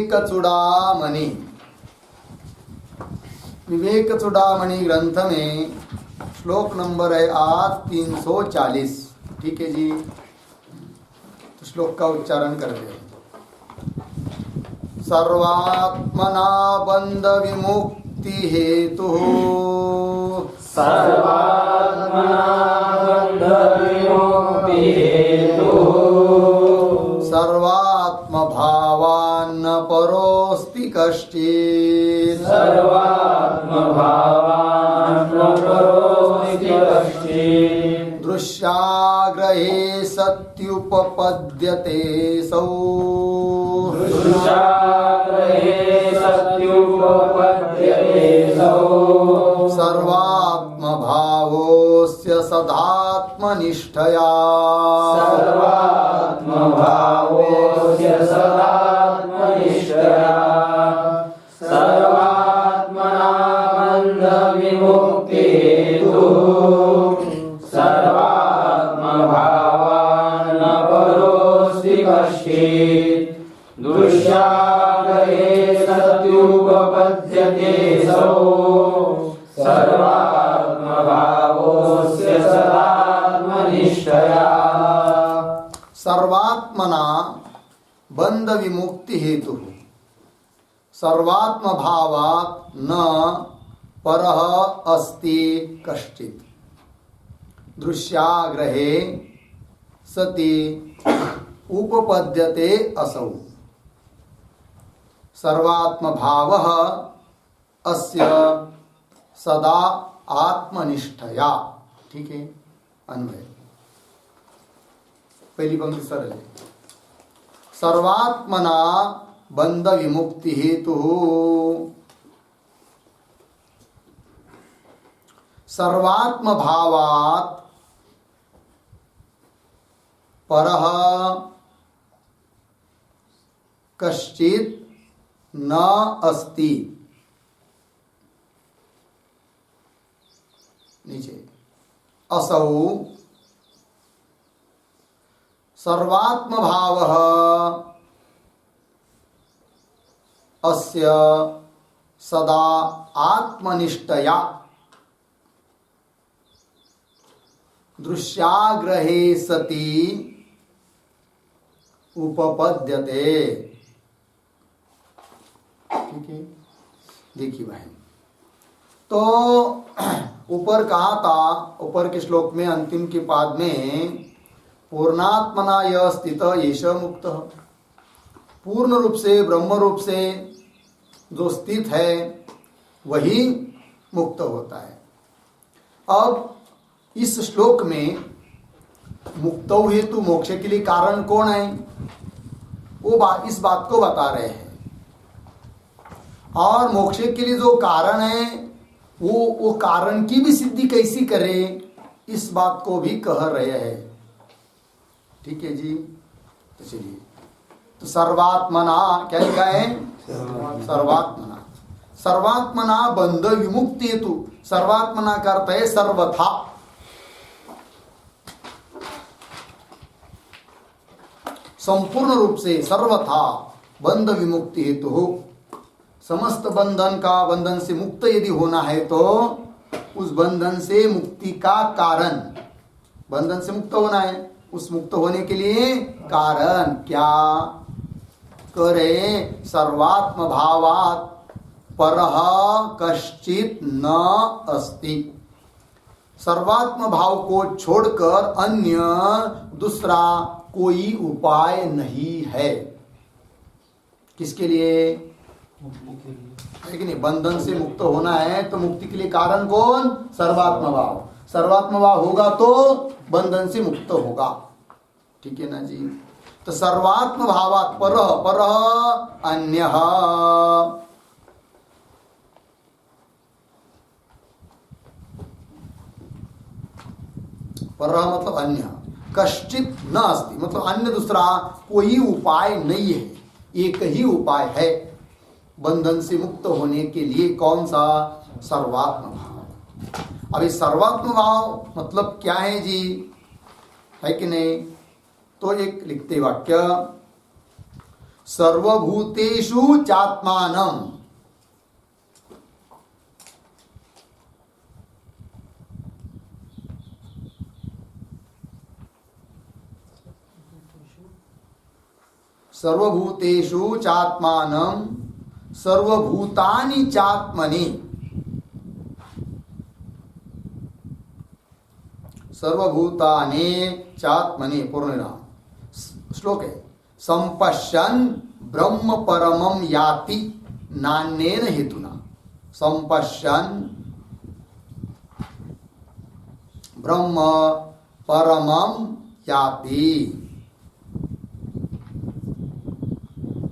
विवेक चूड़ामणि। विवेक चूड़ामणि ग्रंथ में श्लोक नंबर है आज 340। ठीक है जी, तो श्लोक का उच्चारण करते हैं। सर्वात्मना बंध विमुक्ति हेतु, सर्वात्मना बंध विमुक्ति हेतु, सर्वात्म भावान्न परोस्ति कश्चित्, सर्वात्म भावान्न परोस्ति कश्चित्, दृश्याग्रहे सत्युपपद्यते सौ, दृश्याग्रहे सत्युपपद्यते सौ, सर्वात्म भावोस्य सदात्मनिष्ठया, सर्वात्म भावोस्य सदात्मनिष्ठया, सर्वात्मना बंध विमुक्ति हेतु, सर्वात्म भावान्न परोस्ति कश्चित्, दृश्याग्रहे सत्युपपद्यते सौ, सर्वात्म भावोस्य सदात्मनिष्ठया। सर्वात्मना बंध विमुक्ति हेतु, सर्वात्म भावात् न परः अस्ति कश्चित्, दृश्याग्रहे सति उपपद्यते असौ, सर्वात्म भावः अस्य सदा आत्मनिष्ठया। ठीक है, अन्वय पहली पंक्ति सरल है। सर्वात्मना बंध विमुक्ति हेतु, सर्वात्म भावात् परः कश्चित् न अस्ति। नीचे असौ सर्वात्म भावः अस्य सदा आत्मनिष्ठया, दृश्याग्रहे सति उपपद्यते। ठीक है, देखिए भाई, तो ऊपर कहा था, ऊपर के श्लोक में अंतिम के पाद में पूर्णात्मना यह स्थित येष मुक्त, पूर्ण रूप से ब्रह्म रूप से जो स्थित है वही मुक्त होता है। अब इस श्लोक में मुक्त हेतु मोक्ष के लिए कारण कौन है, वो इस बात को बता रहे हैं। और मोक्ष के लिए जो कारण है वो कारण की भी सिद्धि कैसी करे, इस बात को भी कह रहे हैं। ठीक है जी, तो चलिए, तो सर्वात्मना क्या लिखा है, सर्वात्मना, सर्वात्मना बंध विमुक्ति हेतु, सर्वात्मना का अर्थ है सर्वथा, संपूर्ण रूप से, सर्वथा बंध विमुक्ति हेतु हो, समस्त बंधन का, बंधन से मुक्त यदि होना है तो उस बंधन से मुक्ति का कारण, बंधन से मुक्त होना है, उस मुक्त होने के लिए कारण क्या करे, सर्वात्म भावात् परः कश्चित् न अस्ति, सर्वात्म भाव को छोड़कर अन्य दूसरा कोई उपाय नहीं है। किसके लिए, है कि नहीं, बंधन से मुक्त होना है तो मुक्ति के लिए कारण कौन, सर्वात्म भाव, सर्वात्म भाव होगा तो बंधन से मुक्त होगा। ठीक है ना जी, तो सर्वात्म भावात् परः, परः अन्यः, परः मतलब अन्य, कश्चित् न अस्ति मतलब अन्य दूसरा कोई उपाय नहीं है, एक ही उपाय है बंधन से मुक्त होने के लिए। कौन सा, सर्वात्म भाव। अभी सर्वात्म भाव मतलब क्या है जी, है कि नहीं, तो एक लिखते वाक्य, सर्वभूतेषु चात्मानं, सर्वभूतेषु चात्मानं सर्वभूतानि चात्मनि, सर्वभूतानि चात्मनि पूर्ण विराम। श्लोक है संपश्यन् ब्रह्म परमं याति नान्येन हेतुना। संपश्यन् ब्रह्म परमं याति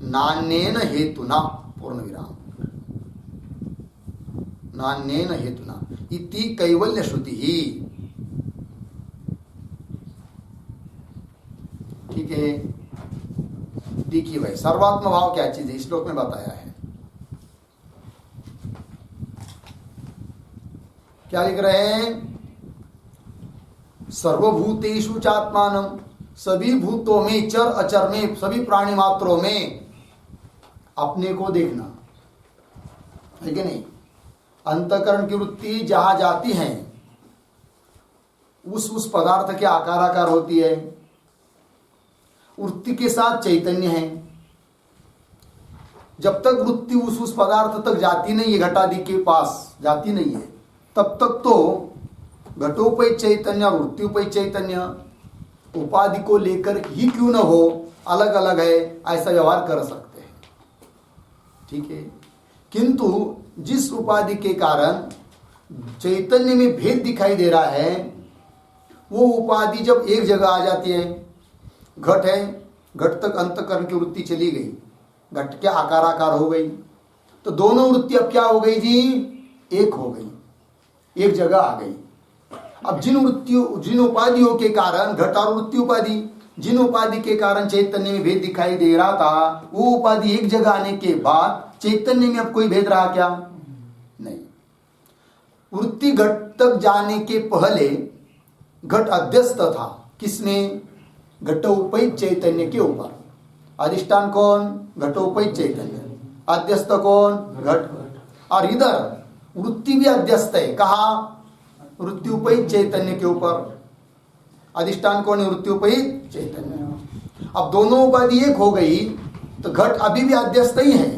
नान्येन हेतुना पूर्ण विराम। नान्येन हेतुना इति कैवल्य श्रुति ही। ठीक है, देखिए भाई सर्वात्म भाव क्या चीज है, इस श्लोक में बताया है। क्या लिख रहे हैं? सर्वभूतेषु चात्मानं, सभी भूतों में, चर अचर में, सभी प्राणी मात्रों में अपने को देखना है कि नहीं। अंतःकरण की वृत्ति जहां जाती है उस पदार्थ के आकार होती है। वृत्ति के साथ चैतन्य है। जब तक वृत्ति उस पदार्थ तक जाती नहीं है, घटादि के पास जाती नहीं है, तब तक तो घटोपय चैतन्य और वृत्तिपय चैतन्य उपाधि को लेकर ही क्यों न हो, अलग अलग है, ऐसा व्यवहार कर सकते हैं। ठीक है, किंतु जिस उपाधि के कारण चैतन्य में भेद दिखाई दे रहा है, वो उपाधि जब एक जगह आ जाती है, घट है, घट तक अंतःकरण की वृत्ति चली गई, घट के आकार हो गई, तो दोनों वृत्ति अब क्या हो गई जी? एक हो गई, एक जगह आ गई। अब जिन उपाधियों के कारण, घट और वृत्ति उपाधि, जिन उपाधि के कारण चैतन्य में भेद दिखाई दे रहा था, वो उपाधि एक जगह आने के बाद चैतन्य में अब कोई भेद रहा क्या? नहीं। वृत्ति घट तक जाने के पहले घट अध्यस्त था, किसमें? घटोपैत चैतन्य के ऊपर। अधिष्ठान कौन? घटोपैत चैतन्य। अध्यस्त कौन? घट। और इधर वृत्ति भी अध्यस्त है, कहा? वृत्त्युपैत चैतन्य के ऊपर। अधिष्ठान कौन है? वृत्त्युपैत चैतन्य। अब दोनों उपाधि एक हो गई तो घट अभी भी अध्यस्त ही है,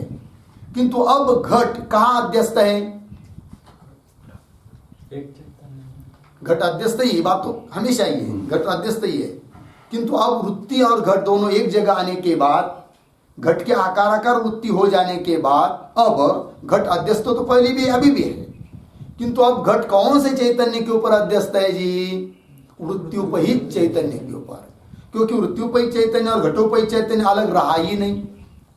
किंतु अब घट कहाँ अध्यस्त है? घट अध्यस्त ही, बात तो हमेशा ही है, घट अध्यस्त ही है। किंतु अब वृत्ति और घट दोनों एक जगह आने के बाद, घट के आकार वृत्ति हो जाने के बाद, अब घट अध्यस्त तो पहले भी है, अभी भी है, किंतु अब घट कौन से चैतन्य के ऊपर अध्यस्त है जी? वृत्त्युपहित चैतन्य के ऊपर। क्योंकि वृत्त्युपहित चैतन्य और घटोपहित चैतन्य अलग रहा ही नहीं।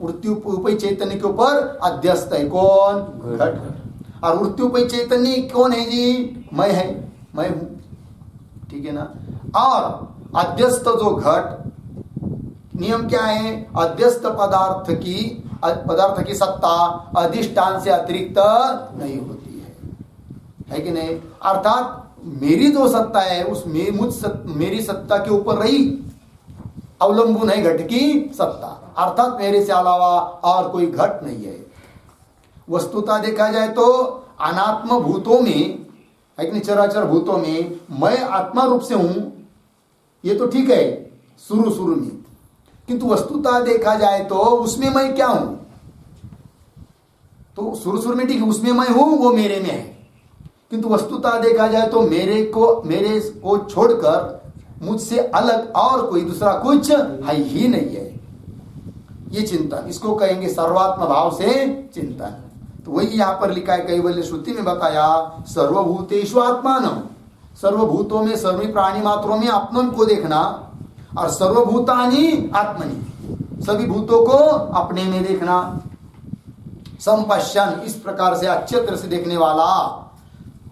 वृत्त्युपहित चैतन्य के ऊपर अध्यस्त है कौन? घट। और वृत्त्युपहित चैतन्य कौन है जी? मैं है, मैं हूं। ठीक है ना। और अध्यस्त जो घट, नियम क्या है? अध्यस्त पदार्थ की सत्ता अधिष्ठान से अतिरिक्त नहीं होती है कि नहीं? अर्थात मेरी जो सत्ता है मेरी सत्ता के ऊपर रही अवलंबन है घट की सत्ता, अर्थात मेरे से अलावा और कोई घट नहीं है। वस्तुतः देखा जाए तो अनात्म भूतों में, चराचर भूतों में मैं आत्मा रूप से हूं, ये तो ठीक है शुरू में, किंतु वस्तुतः देखा जाए तो उसमें मैं क्या हूं? तो शुरू में ठीक है, उसमें मैं हूं, वो मेरे में है, किंतु वस्तुतः देखा जाए तो मेरे को छोड़कर मुझसे अलग और कोई दूसरा कुछ है ही नहीं है। ये चिंतन, इसको कहेंगे सर्वात्म भाव से चिंतन। तो वही यहां पर लिखा है, कैवल्य श्रुति में बताया, सर्वभूतेषु आत्मानं, सर्वभूतों में, सभी प्राणी मात्रों में आत्मन को देखना, और सर्वभूतानि आत्मनि, सभी भूतों को अपने में देखना। संपश्यन, इस प्रकार से अच्छे तरह से देखने वाला,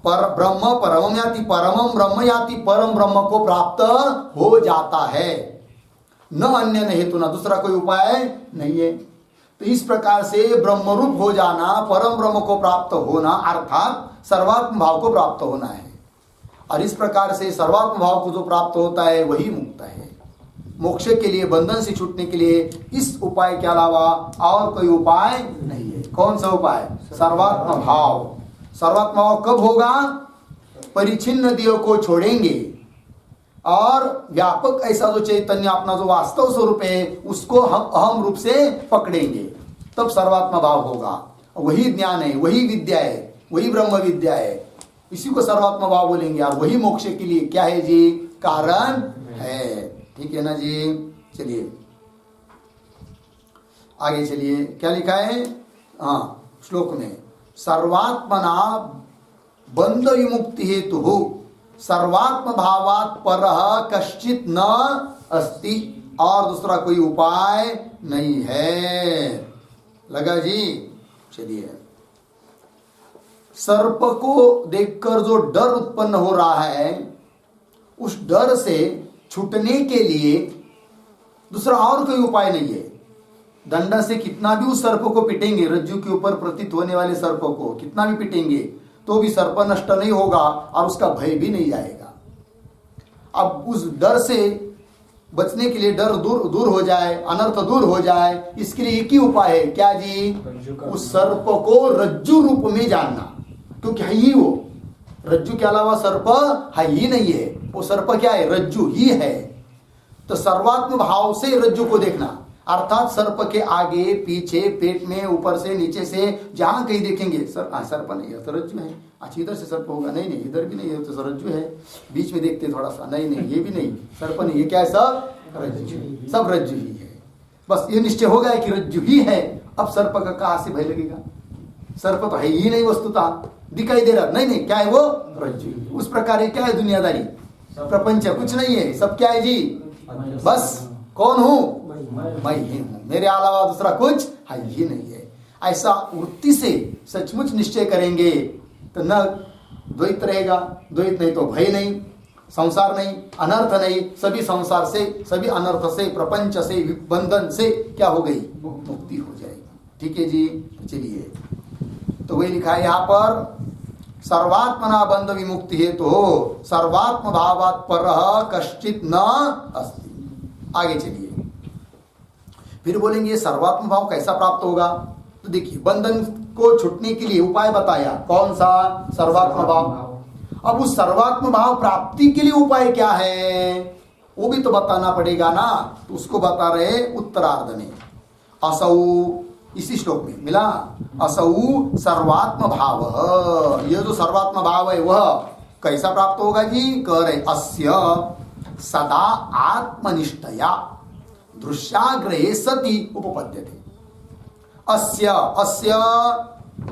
पर ब्रह्म परमम याति, परमम ब्रह्म याति, परम ब्रह्म को प्राप्त हो जाता है। न अन्य न हेतु, न दूसरा कोई उपाय नहीं है। तो इस प्रकार से ब्रह्म रूप हो जाना, परम ब्रह्म को प्राप्त होना, अर्थात सर्वात्म भाव को प्राप्त होना है। और इस प्रकार से सर्वात्म भाव को जो प्राप्त होता है वही मुक्त है। मोक्ष के लिए, बंधन से छूटने के लिए इस उपाय के अलावा और कोई उपाय नहीं है। कौन सा उपाय? सर्वात्म भाव। सर्वात्म भाव कब होगा? परिचिन्न देह को छोड़ेंगे और व्यापक ऐसा जो चैतन्य अपना जो वास्तव स्वरूप है उसको हम अहम रूप से पकड़ेंगे, तब सर्वात्म भाव होगा। वही ज्ञान है, वही विद्या है, वही ब्रह्म विद्या है, इसी को सर्वात्म भाव बोलेंगे। और वही मोक्ष के लिए क्या है जी? कारण है। ठीक है ना जी? चलिए आगे चलिए, क्या लिखा है? हाँ, श्लोक में सर्वात्मना बंध विमुक्ति हेतु हो सर्वात्म भावात् परः कश्चित न अस्ति, और दूसरा कोई उपाय नहीं है। लगा जी? चलिए, सर्प को देखकर जो डर उत्पन्न हो रहा है, उस डर से छूटने के लिए दूसरा और कोई उपाय नहीं है। दंड से कितना भी उस सर्प को पिटेंगे, रज्जु के ऊपर प्रतीत होने वाले सर्प को कितना भी पिटेंगे तो भी सर्प नष्ट नहीं होगा और उसका भय भी नहीं जाएगा। अब उस डर से बचने के लिए, डर दूर हो जाए, अनर्थ दूर हो जाए, इसके लिए एक ही उपाय है। क्या जी? उस सर्प को रज्जु रूप में जानना, क्योंकि है ही वो। रज्जु के अलावा सर्प है ही नहीं है। वो सर्प क्या है? रज्जु ही है। तो सर्वात्म भाव से रज्जु को देखना, अर्थात सर्प के आगे पीछे, पेट में, ऊपर से, नीचे से, जहां कहीं देखेंगे सर्प नहीं है तो रज्जु है। अच्छा, इधर से सर्प होगा? नहीं नहीं, इधर भी नहीं है तो रज्जु है। बीच में देखते थोड़ा सा, नहीं नहीं, ये भी नहीं, सर्प नहीं, ये क्या है? सब रज्जु, सब रज्जु ही है। बस ये निश्चय हो गया कि रज्जु ही है। अब सर्प का कहां से भय लगेगा? सर्प तो है ही नहीं, वस्तुता दिखाई दे रहा नहीं नहीं, क्या है वो? रज्जु। उस प्रकार क्या है दुनियादारी? प्रपंच कुछ नहीं है, सब क्या है जी? बस कौन हूं? मैं ही हूं, मेरे अलावा दूसरा कुछ है ही नहीं है। ऐसा वृत्ति से सचमुच निश्चय करेंगे तो न द्वैत रहेगा, द्वैत नहीं तो भय नहीं, संसार नहीं, अनर्थ नहीं। सभी संसार से, सभी अनर्थ से, प्रपंच से, बंधन से क्या हो गई? मुक्ति हो जाएगी। ठीक है जी? चलिए, तो वही लिखा है यहाँ पर, सर्वात्मना बंध विमुक्ति हेतु हो सर्वात्म भावात् परः कश्चित न अस्ति। आगे चलिए, फिर बोलेंगे सर्वात्म भाव कैसा प्राप्त होगा? तो देखिए, बंधन को छूटने के लिए उपाय बताया, कौन सा? सर्वात्म भाव। अब उस सर्वात्म भाव प्राप्ति के लिए उपाय क्या है वो भी तो बताना पड़ेगा ना। तो उसको बता रहे उत्तरार्ध में, असौ, इसी श्लोक में मिला, असौ सर्वात्म भाव। यह जो सर्वात्म भाव है वह कैसा प्राप्त होगा जी? कह रहे अस्य सदा आत्मनिष्ठया दृश्याग्रहे सति उपपद्यते। अस्य अस्य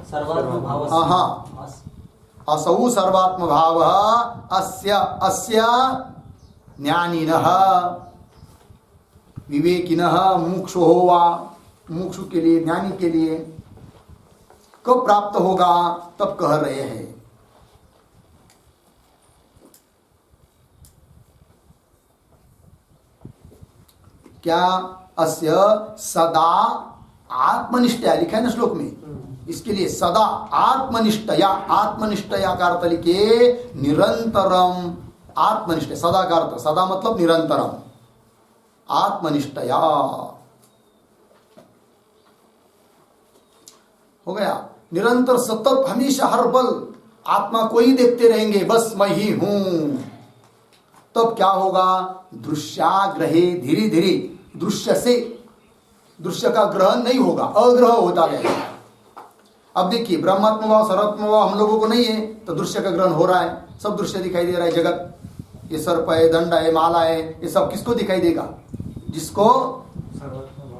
सर्वात्म भाव, असौ सर्वात्म भाव अस्य अस्य ज्ञानिनः विवेकिनः मुमुक्षुः वा, मुमुक्षु के लिए, ज्ञानी के लिए कब प्राप्त होगा? तब कह रहे हैं क्या? अस्य सदा आत्मनिष्ठया, लिखा है ना श्लोक में, इसके लिए सदा आत्मनिष्ठया, आत्मनिष्ठया का अर्थ लिखे निरंतरम, आत्मनिष्ठ, सदा का अर्थ, सदा मतलब निरंतरम, आत्मनिष्ठया हो गया। निरंतर, सतत, हमेशा, हर पल आत्मा को ही देखते रहेंगे, बस मैं ही हूं। तब क्या होगा? दृश्याग्रहे, धीरे धीरे दृश्य से, दृश्य का ग्रहण नहीं होगा, अग्रह होता रहेगा। अब देखिए, ब्रह्मात्म भाव, सर्वात्म भाव हम लोगों को नहीं है तो दृश्य का ग्रहण हो रहा है, सब दृश्य दिखाई दे रहा है। जगत, ये सर्प है, दंड है, माला है, ये सब किसको दिखाई देगा? जिसको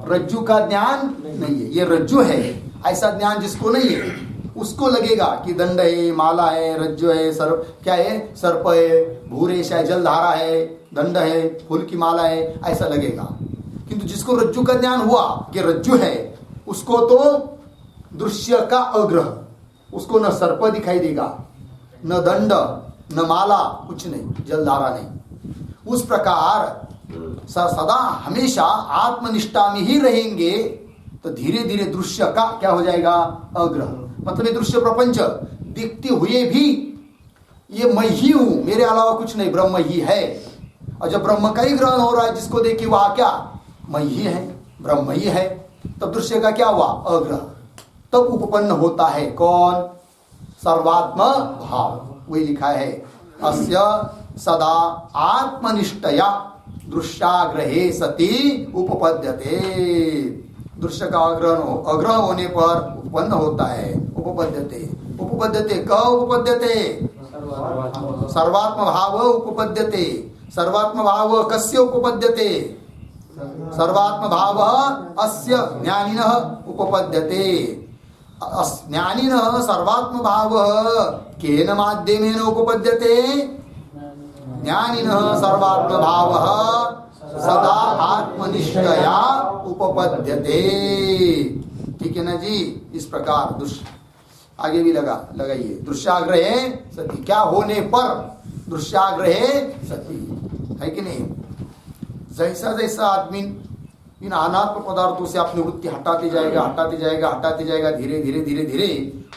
रज्जु का ज्ञान नहीं है। ये रज्जु है, ऐसा ज्ञान जिसको नहीं है उसको लगेगा कि दंड है, माला है, रज्जु है, सर्प, क्या है? सर्प है, भूरेश है, जलधारा है, दंड है, फूल की माला है, ऐसा लगेगा। किंतु जिसको रज्जु का ज्ञान हुआ कि रज्जु है, उसको तो दृश्य का अग्रह, उसको न सर्प दिखाई देगा, न दंड, न माला, कुछ नहीं, जलधारा नहीं। उस प्रकार सदा हमेशा आत्मनिष्ठा में ही रहेंगे तो धीरे धीरे दृश्य का क्या हो जाएगा? अग्रह। मतलब ये दृश्य प्रपंच दिखते हुए भी ये मैं ही हूं, मेरे अलावा कुछ नहीं, ब्रह्म ही है, और जब ब्रह्म का ही ग्रहण हो रहा है, जिसको देखिए वह क्या मैं ही है, ब्रह्म ही है, तब दृश्य का क्या हुआ अग्रह। तब उपपन्न होता है कौन, सर्वात्म भाव। वही लिखा है अस्य सदा आत्मनिष्ठया दृश्याग्रहे सती उपपद्यते। दृश्य का अग्रह होने पर उपपन्न होता है, उपपद्यते। उपपद्यते क उपपद्यते, सर्वात्म भाव उपपद्यते। सर्वात्म भाव कस्य उपपद्यते, सर्वात्म भाव अस्य ज्ञानिनः उपपद्यते। ज्ञानिनः सर्वात्म भाव केन माध्यमेन उपपद्यते, ज्ञानिनः सर्वात्म भाव सदा आत्मनिष्ठया उपपद्यते। ठीक है ना जी। इस प्रकार दृश्य आगे भी लगाइए, दृश्याग्रहे सती, क्या होने पर दृश्याग्रहे सती, है कि नहीं। जैसा जैसा आदमी इन अनात्म पदार्थों से अपनी वृत्ति हटाते जाएगा धीरे धीरे धीरे धीरे,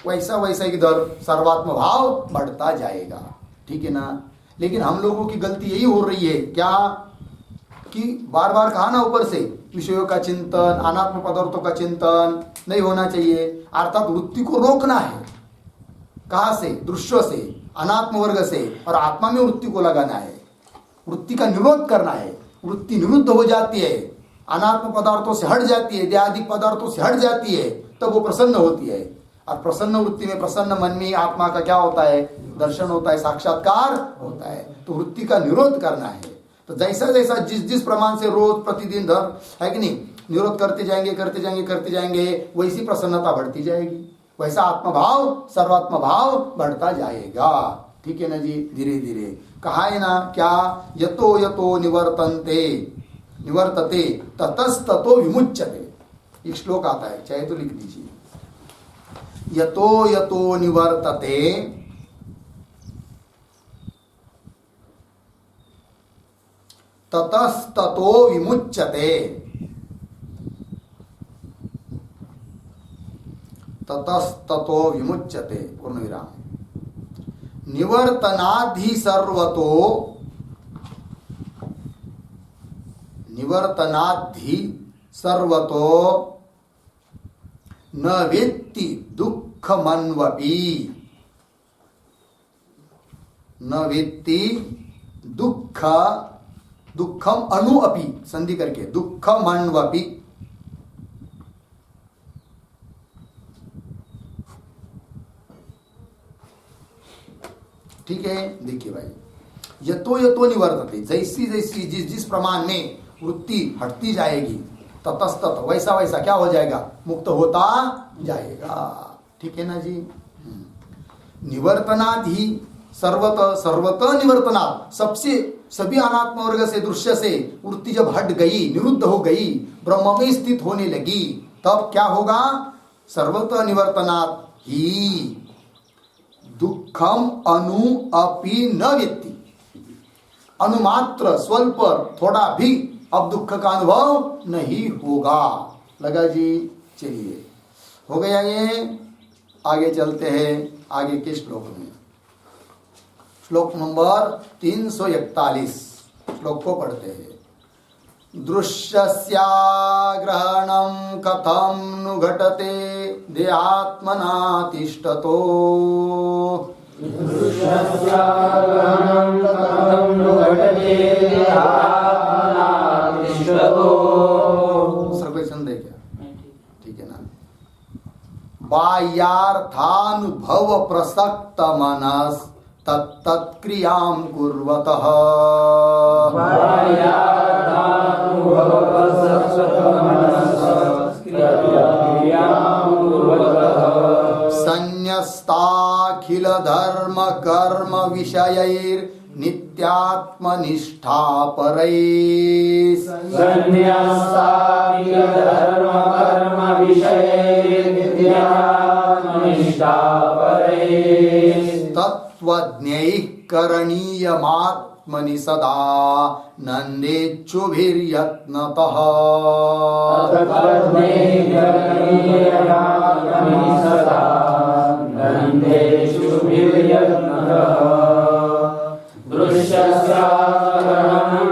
वैसा वैसा इधर सर्वात्म भाव बढ़ता जाएगा। ठीक है ना। लेकिन हम लोगों की गलती यही हो रही है क्या, कि बार बार कहा ना ऊपर से विषयों का चिंतन, अनात्म पदार्थों का चिंतन नहीं होना चाहिए। अर्थात वृत्ति को रोकना है। कहाँ से, दृश्य से, अनात्म वर्ग से, और आत्मा में वृत्ति को लगाना है। वृत्ति का निरोध करना है। वृत्ति निरुद्ध हो जाती है, अनात्म पदार्थों से हट जाती है, देहादि पदार्थों से हट जाती है, तब वो प्रसन्न होती है। और प्रसन्न वृत्ति में, प्रसन्न मन में आत्मा का क्या होता है, दर्शन होता है, साक्षात्कार होता है। तो वृत्ति का निरोध करना है। तो जैसा जैसा जिस प्रमाण से रोज प्रतिदिन धर है कि नहीं, निरोध करते जाएंगे, वैसी प्रसन्नता बढ़ती जाएगी, वैसा आत्मभाव सर्वात्म भाव बढ़ता जाएगा। ठीक है ना जी। धीरे धीरे कहा है ना क्या, यतो यतो निवर्तते ततस्ततो विमुच्यते। एक श्लोक आता है, चाहे तो लिख दीजिए, यतो यतो निवर्तते ततस्ततो विमुच्यते। ततस्ततो विमुच्यते पूर्ण विराम। निवर्तनाद्धि सर्वतो न वेत्ति दुःखमन्वपि। न वेत्ति दुःखम अनु अपि, संधि करके दुःखमन्वपि। ठीक है। देखिए भाई, यतो यतो निवर्तते, जैसी जैसी जिस प्रमाण में वृत्ति हटती जाएगी, ततस्तत वैसा वैसा क्या हो जाएगा, मुक्त होता जाएगा। ठीक है ना जी। निवर्तनात् ही सर्वत निवर्तनात्, सबसे सभी अनात्म वर्ग से, दृश्य से वृत्ति जब हट गई, निरुद्ध हो गई, ब्रह्म में स्थित होने लगी, तब क्या होगा, सर्वत निवर्तनात् ही दुखम अनु अपि न वेत्ति। अनुमात्र स्वल्प थोड़ा भी अब दुख का अनुभव नहीं होगा। लगा जी। चलिए, हो गया ये। आगे चलते हैं, आगे के श्लोक में। श्लोक नंबर 341, श्लोक को पढ़ते हैं। दृश्यस्या ग्रहणं कथं नु घटते देहात्मना तिष्ठतो। दृश्यस्या ग्रहणं कथं नु घटते देहात्मना तिष्ठतो। कोई संदेह क्या? ठीक है ना। बाह्यार्थानुभव प्रसक्त मनस तत्तत्क्रियां कुर्वतः। संन्यस्ताखिल धर्म कर्म विषयैर् नित्यात्मनिष्ठा परैः। संन्यस्ताखिल धर्म कर्म विषयैर् नित्यात्मनिष्ठा परैः। तत्त्वज्ञैः करणीयमात्मनि सदा नन्देच्छुभिर्यत्नतः। तत्त्वज्ञैः करणीयमात्मनि सदा नन्देच्छुभिर्यत्नतः। दृश्यस्या ग्रहणं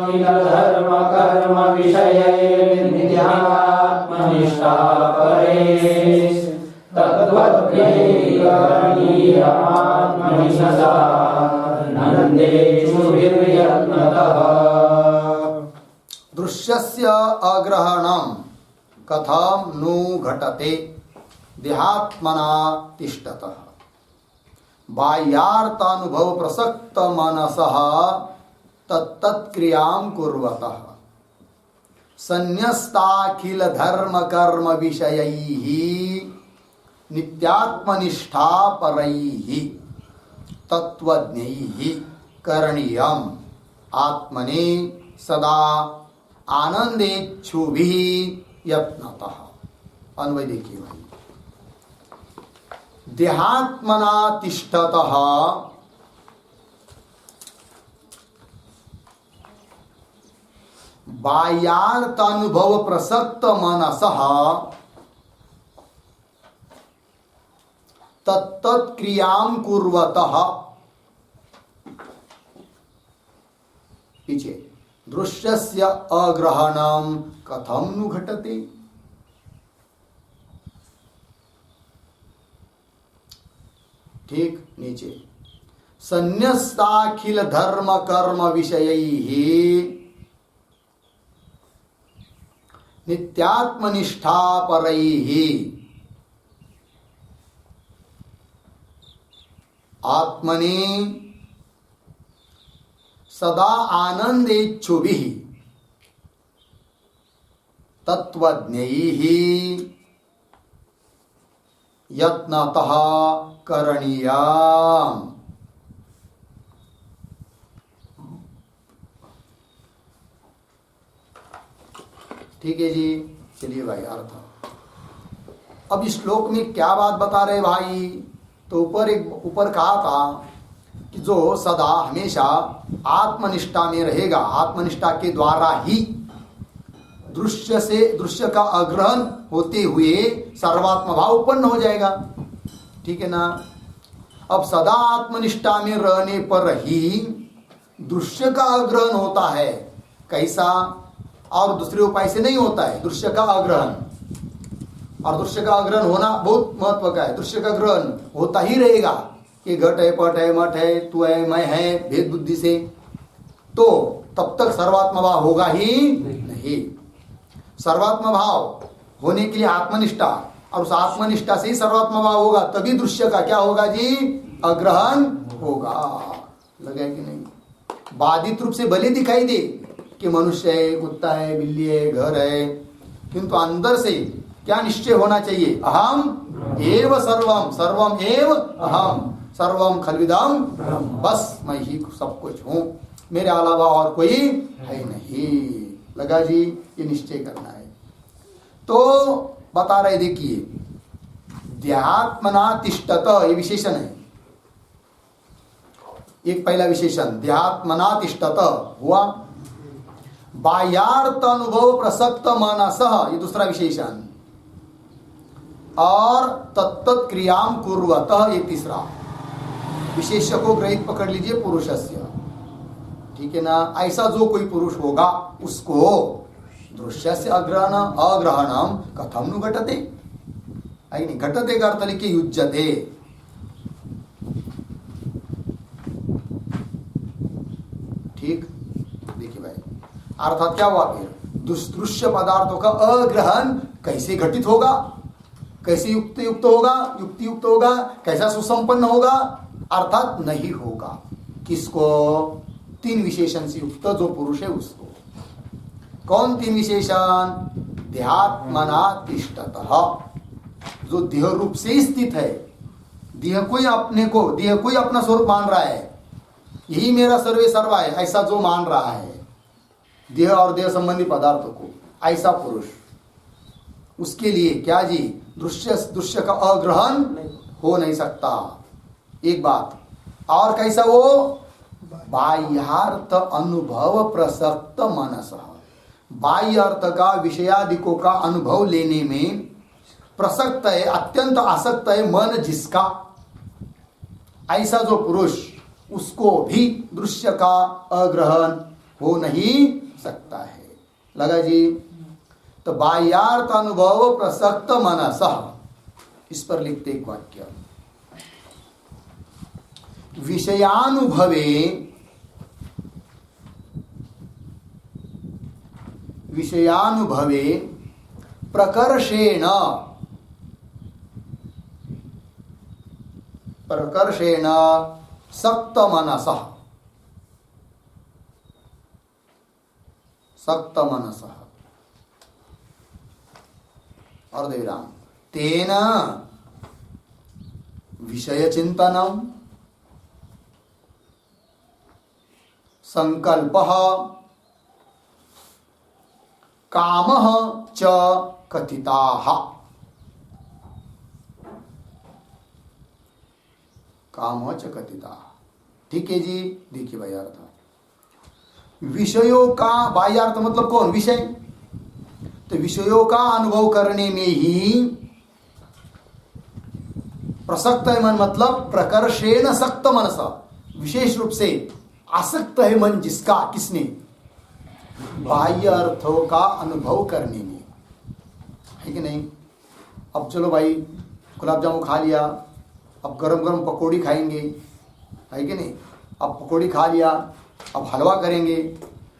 किल धर्म कर्म विषयैर्निध्यात्मनिष्ठा परेश तद्वद्गैकरणीयमात्मनिषदा नन्देषुभिर्यत्नतः। दृश्यस्य अग्रहणं कथं नु घटते देहात्मना तिष्ठतः बाह्यार्थानुभव प्रसक्त मनसः तत्तत्क्रियां कुर्वतः संन्यस्ताखिल धर्म कर्म विषयैः नित्यात्मनिष्ठा परैः तत्वज्ञैः करणीयम् आत्मने सदा आनंदेच्छुभिः यत्नतः। अन्वय देखिए भाई, देहात्मना तिष्ठतः बाह्यार्थानुभव प्रसक्त मनसः तत्तत्क्रियां कुर्वतः। पीछे दृश्यस्य अग्रहणं कथं नु घटते। ठीक नीचे संन्यस्ताखिल धर्म कर्म विषयैः नित्यात्मनिष्ठा परैः आत्मने सदा आनंदेच्छुभिः तत्वज्ञैः यत्नतः करणीयम्। ठीक है जी, चलिए भाई अर्थ। अब इस श्लोक में क्या बात बता रहे भाई, तो ऊपर कहा था कि जो सदा हमेशा आत्मनिष्ठा में रहेगा, आत्मनिष्ठा के द्वारा ही दृश्य का अग्रहण होते हुए सर्वात्म भाव उत्पन्न हो जाएगा। ठीक है ना। अब सदा आत्मनिष्ठा में रहने पर ही दृश्य का अग्रहण होता है। कैसा? और दूसरे उपाय से नहीं होता है दृश्य का अग्रहण। और दृश्य का अग्रहण होना बहुत महत्व का है। दृश्य का ग्रहण होता ही रहेगा कि घट है, पट है, मठ है, तू है, मैं है, भेद बुद्धि से, तो तब तक सर्वात्म भाव होगा ही नहीं। सर्वात्म भाव होने के लिए आत्मनिष्ठा, और उस आत्मनिष्ठा से ही सर्वात्म भाव होगा, तभी दृश्य का क्या होगा जी? अग्रहण होगा। लगा कि नहीं? बाधित रूप से भले दिखाई दे कि मनुष्य है, कुत्ता है, बिल्ली है, घर है, किंतु अंदर से क्या निश्चय होना चाहिए? अहम एव सर्वम, सर्वम एव अहम, सर्वम खल्विदम ब्रह्म। बस मैं ही सब कुछ हूं, मेरे अलावा और कोई है नहीं। लगा जी? ये निश्चय करना है। तो बता रहे, देखिए देहात्मना तिष्ठत, ये विशेषण है। एक पहला विशेषण देहात्मना तिष्ठत हुआ। बाह्यार्थ अनुभव प्रसक्त मनसः, ये दूसरा विशेषण। और तत्त क्रियाम कुर्वतः, ये तीसरा। विशेष को ग्रहित पकड़ लीजिए पुरुषस्य। ठीक है ना। ऐसा जो कोई पुरुष होगा उसको दृश्यस्य अग्रहणम कथम नु घटते, आई नहीं, घटते का अर्थ लिखिए युज्यते। ठीक, देखिए भाई अर्थात क्या हुआ फिर? दृश्य पदार्थों का अग्रहण कैसे घटित होगा, कैसे युक्त होगा, कैसा सुसंपन्न होगा? अर्थात नहीं होगा। किसको? तीन विशेषण से युक्त जो पुरुष है उसको। कौन तीन विशेषण? देहात्मना तिष्ठतः, जो देह रूप से स्थित है, देह कोई अपना स्वरूप मान रहा है, यही मेरा सर्वे सर्वा है, ऐसा जो मान रहा है देह और देह संबंधी पदार्थों को, ऐसा पुरुष, उसके लिए क्या जी? दृश्य का अग्रहण हो नहीं सकता। एक बात और, कैसा वो? बाह्यार्थ अनुभव प्रसक्त मनसः, बाह्य अर्थ का, विषयादिकों का अनुभव लेने में प्रसक्त है, अत्यंत आसक्त है मन जिसका, ऐसा जो पुरुष, उसको भी दृश्य का अग्रहण हो नहीं सकता है। लगा जी? तो बाह्यार्थ अनुभव प्रसक्त मनसः, इस पर लिखते एक वाक्य, विषयानुभवे प्रकर्षेण सक्त मनसः अर्धविराम तेन विषय चिंतनम संकल्पः कामः च कथिताः। कामः च कथिताः। ठीक है जी? देखिए भाई अर्थ, विषयों का बाह्यार्थ मतलब कौन? विषय। तो विषयों का अनुभव करने में ही प्रसक्त है मन, मतलब प्रकर्षेण सक्त मनसा, विशेष रूप से आसक्त है मन जिसका, किसने? बाह्य अर्थों का अनुभव करने में, है कि नहीं? अब चलो भाई गुलाब जामुन खा लिया, अब गरम गरम पकौड़ी खाएंगे, है कि नहीं? अब पकौड़ी खा लिया, अब हलवा करेंगे,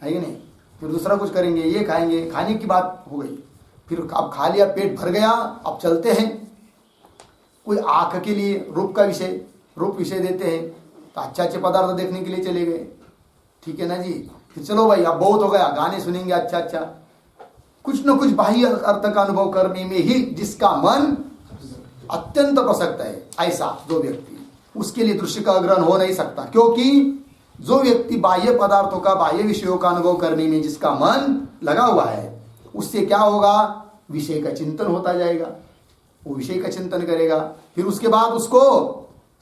है कि नहीं? फिर दूसरा कुछ करेंगे, ये खाएंगे, खाने की बात हो गई। फिर अब खा लिया, पेट भर गया, अब चलते हैं कोई आंख के लिए रूप का विषय, रूप विषय देते हैं, तो अच्छे अच्छे पदार्थ देखने के लिए चले गए। ठीक है ना जी? फिर चलो भाई अब बहुत हो गया, गाने सुनेंगे, अच्छा अच्छा, कुछ न कुछ बाह्य अर्थ का अनुभव करने में ही जिसका मन अत्यंत प्रसक्त है, ऐसा जो व्यक्ति, उसके लिए दृश्य का ग्रहण हो नहीं सकता। क्योंकि जो व्यक्ति बाह्य पदार्थों का, बाह्य विषयों का अनुभव करने में जिसका मन लगा हुआ है, उससे क्या होगा? विषय का चिंतन होता जाएगा, वो विषय का चिंतन करेगा। फिर उसके बाद उसको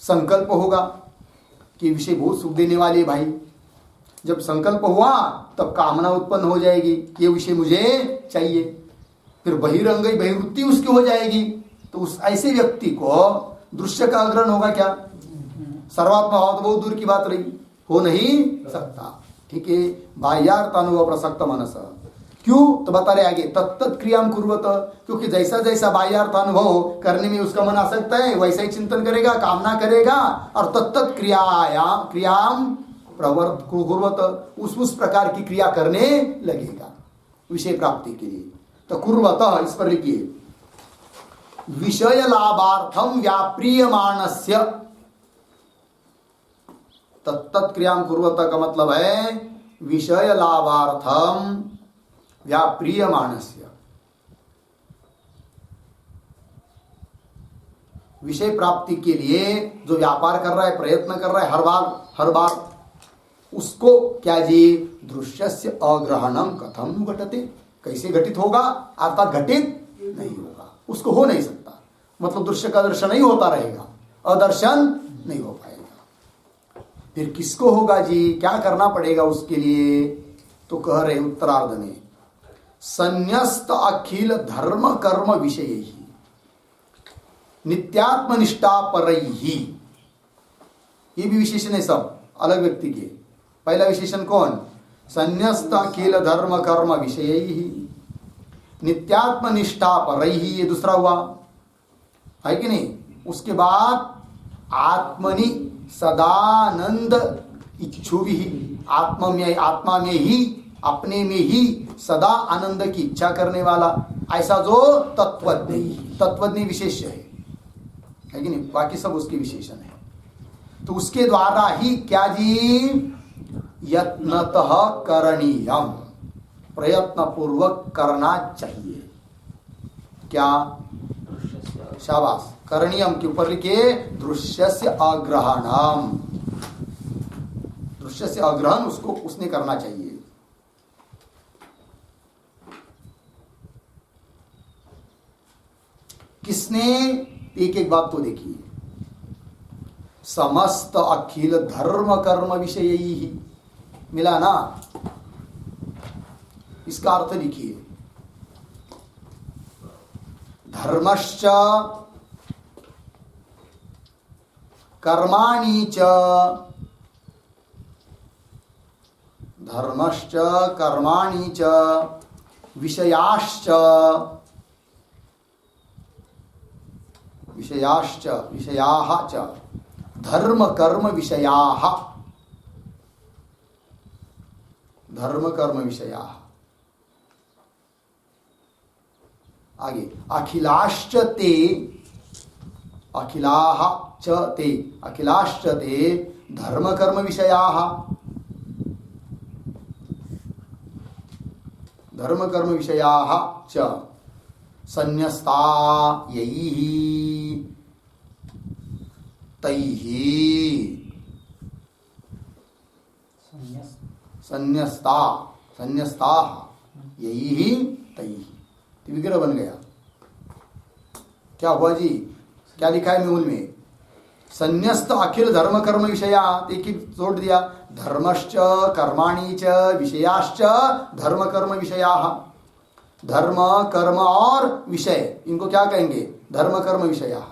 संकल्प होगा कि विषय बहुत सुख देने वाले भाई। जब संकल्प हुआ तब कामना उत्पन्न हो जाएगी कि ये विषय मुझे चाहिए। फिर बहिरंग बहिर्वृत्ति उसकी हो जाएगी। तो उस ऐसे व्यक्ति को दृश्य का ग्रहण होगा क्या? सर्वात्मा भाव तो बहुत दूर की बात रही, हो नहीं सकता। ठीक है? बाह्यार्थ अनुभव प्रसक्त मनस, क्यों? तो बता रहे आगे, तत्त क्रियाम कुर्वत, क्योंकि जैसा जैसा बाह्यार्थ अनुभव करने में उसका मन आ सकता है, वैसा ही चिंतन करेगा, कामना करेगा, और तत्त क्रियाम प्रवर्त कुर्वत, उस प्रकार की क्रिया करने लगेगा विषय प्राप्ति के लिए। तो कुर्वत, इस पर लिखिए, विषय लाभार्थम व्याप्रियमाणस्य, तत्त क्रियाम कुर्वत का मतलब है विषय लाभार्थम व्याप्रियमाणस्य, विषय प्राप्ति के लिए जो व्यापार कर रहा है, प्रयत्न कर रहा है, हर बार उसको क्या जी? दृश्यस्य अग्रहणम कथम घटते, कैसे घटित होगा? अर्थात घटित नहीं होगा, उसको हो नहीं सकता। मतलब दृश्य का दर्शन नहीं होता रहेगा, अदर्शन नहीं हो पाएगा। फिर किसको होगा जी? क्या करना पड़ेगा उसके लिए? तो कह रहे उत्तरार्ध में, संन्यस्त अखिल धर्म कर्म विषय ही नित्यात्मनिष्ठा पर ही। ये भी विशेषण है, सब अलग व्यक्ति के। पहला विशेषण कौन? संन्यस्त अखिल धर्म कर्म विषय ही नित्यात्मनिष्ठा पर ही, ये दूसरा हुआ, है कि नहीं? उसके बाद आत्मनि सदानंद इच्छुभि, आत्मा में ही, अपने में ही सदा आनंद की इच्छा करने वाला, ऐसा जो तत्वज्ञ विशेष है कि नहीं? बाकी सब उसके विशेषण है। तो उसके द्वारा ही क्या जी? यत्नतः करणीयम, प्रयत्न पूर्वक करना चाहिए। क्या? शाबाश, करणीयम के ऊपर लिखे दृश्यस्य अग्रहणम, दृश्यस्य अग्रहण उसको उसने करना चाहिए। किसने? एक एक बात तो देखिए, समस्त अखिल धर्म कर्म विषय ही मिला ना? इसका अर्थ लिखिए, धर्मश्च कर्माणि च धर्मश्च कर्माणि च विषयाश्च विषयाः च धर्म कर्म विषयाः आगे अखिलाश्च ते अखिलाः च ते अखिलाश्च ते धर्म कर्म विषयाः च संन्यस्ता यैः तैः संन्यस्ताः यैः तैः। विग्रह बन गया। क्या हुआ जी? क्या लिखा है मूल में? संन्यस्त अखिल धर्म कर्म विषया, एक ही जोड़ दिया, धर्मश्च कर्माणि च विषयाश्च धर्म कर्म विषयाः। धर्म कर्म और विषय, इनको क्या कहेंगे? धर्म कर्म विषयाः।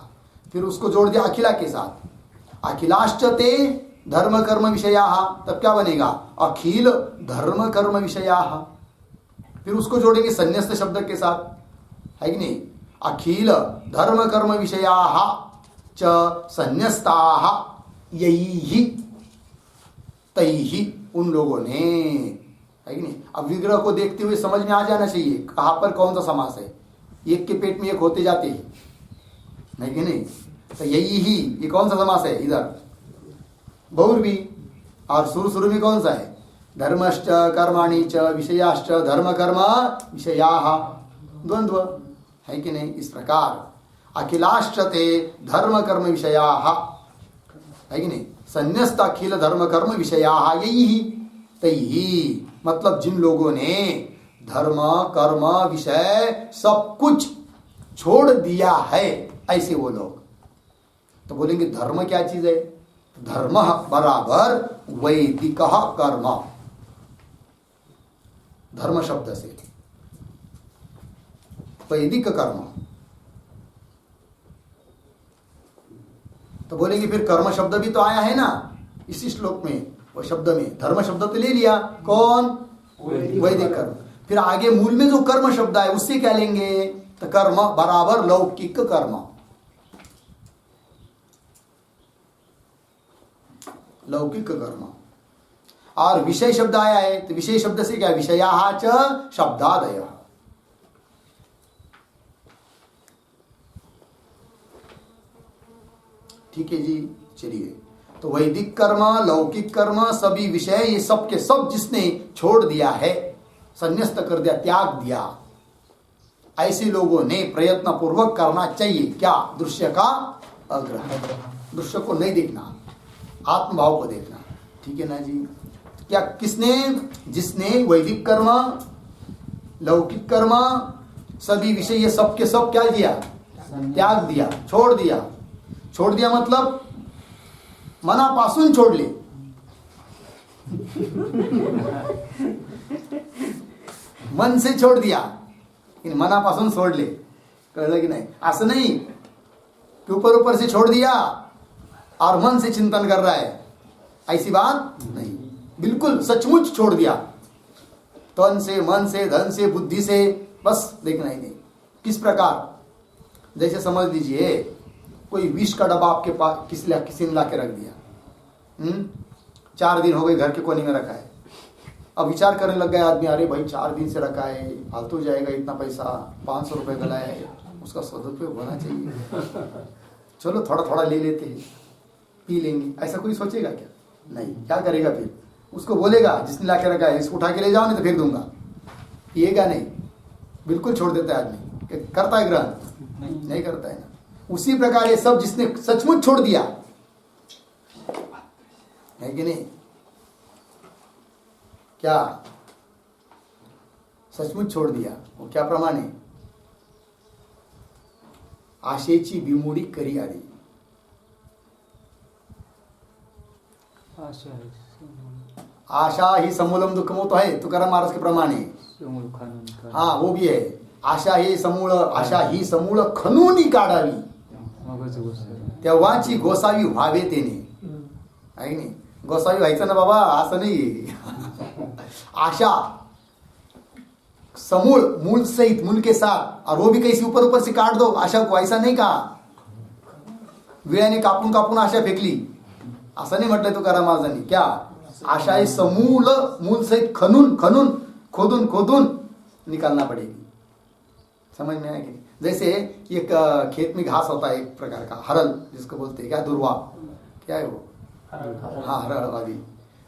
फिर उसको जोड़ दिया अखिला के साथ, अखिलाश्च ते धर्म कर्म विषयाः, तब क्या बनेगा? अखिल धर्म कर्म विषयाः। फिर उसको जोड़ेंगे संन्यस्त शब्द के साथ, है कि नहीं? अखिल धर्म कर्म विषयाः च संन्यस्ताः यैः तैः, उन लोगों ने, है कि नहीं? अब विग्रह को देखते हुए समझ में आ जाना चाहिए कहाँ पर कौन सा समास है। एक के पेट में एक होते जाते हैं, नहीं कि नहीं? तो यही ही, ये कौन सा समास है? इधर बहुव्रीहि, और शुरू में कौन सा है? धर्मश्च कर्माणि च विषयाश्च धर्म कर्म विषयाः, द्वंद्व, है कि नहीं? इस प्रकार अखिलाश्च ते धर्म कर्म विषयाः, है कि नहीं? संन्यस्त अखिल धर्म कर्म विषयाः यैः तैः, मतलब जिन लोगों ने धर्म कर्म विषय सब कुछ छोड़ दिया है, ऐसे वो लोग। तो बोलेंगे धर्म क्या चीज है? धर्म बराबर वैदिक कर्म, धर्म शब्द से वैदिक कर्म। तो बोलेंगे फिर कर्म शब्द भी तो आया है ना इसी श्लोक में, वो शब्द में धर्म शब्द तो ले लिया, कौन? वैदिक कर्म। फिर आगे मूल में जो कर्म शब्द है उससे क्या लेंगे? तो कर्म बराबर लौकिक कर्म, लौकिक कर्म। और विषय शब्द आया है तो विषय शब्द से क्या? विषयाः च शब्दादयः। ठीक है जी, चलिए। तो वैदिक कर्म, लौकिक कर्म, सभी विषय, ये सब के सब जिसने छोड़ दिया है, संन्यस्त कर दिया, त्याग दिया, ऐसे लोगों ने प्रयत्न पूर्वक करना चाहिए क्या? दृश्य का अग्रह, दृश्य को नहीं देखना, आत्मभाव को देखना। ठीक है ना जी? क्या किसने? जिसने वैदिक कर्म, लौकिक कर्म, सभी विषय, ये सब के सब क्या दिया? त्याग दिया, छोड़ दिया। छोड़ दिया मतलब मनापासून छोडले, मन से छोड़ दिया, मनापासून सोडले, कळलं की नाही? असं नाही कि ऊपर से छोड़ दिया और मन से चिंतन कर रहा है, ऐसी बात नहीं। बिल्कुल सचमुच छोड़ दिया, तन से, मन से, धन से, बुद्धि से, बस देखना ही नहीं। किस प्रकार? जैसे समझ लीजिए कोई विष का डब्बा आपके पास किसी ने ला के रख दिया, 4 दिन हो गए घर के कोने में रखा है। अब विचार करने लग गया आदमी, अरे भाई 4 दिन से रखा है, फालतू जाएगा इतना पैसा, 500 रुपये गलाया है, उसका सदुपयोग होना चाहिए, चलो थोड़ा थोड़ा ले लेते हैं, पी लेंगे। ऐसा कोई सोचेगा क्या? नहीं। क्या करेगा फिर? उसको बोलेगा जिसने ला के रखा है, इसको उठा के ले जाओ नहीं तो फिर दूंगा, पिएगा नहीं, बिल्कुल छोड़ देता है आदमी। करता है ग्रहण? नहीं करता है ना। उसी प्रकार ये सब जिसने सचमुच छोड़ दिया है कि नहीं? क्या सचमुच छोड़ दिया? वो क्या प्रमाण है? आशेची बिमोडी करी आली, आशा ही समूलम दुःखमो तो है, तुकाराम महाराज के प्रमाण है। हाँ वो भी है, आशा ही समूळ खणून काढावी, तेव्हाची गोसावी व्हावे तेने, आहे की नाही? गोसावी व्हायचं ना बाबा, असं नाही आशा समूल, मूल सहित, मूल के साथ, और वो भी कैसी ऊपर ऊपर से काट दो आशा को, ऐसा नहीं कहा. विळ्याने कापून कापून आशा फेकली असं नाही म्हटलं तुकाराम महाराजांनी. क्या आशा है समूल, मूल सहित खनून खनून, खोदून खोदून निकालना पड़ेगी. समझ में आया कि जैसे एक खेत में घास होता है एक प्रकार का हरल, जिसको बोलते हैं क्या, दुर्वा, क्या है वो, हाँ हरल वाली.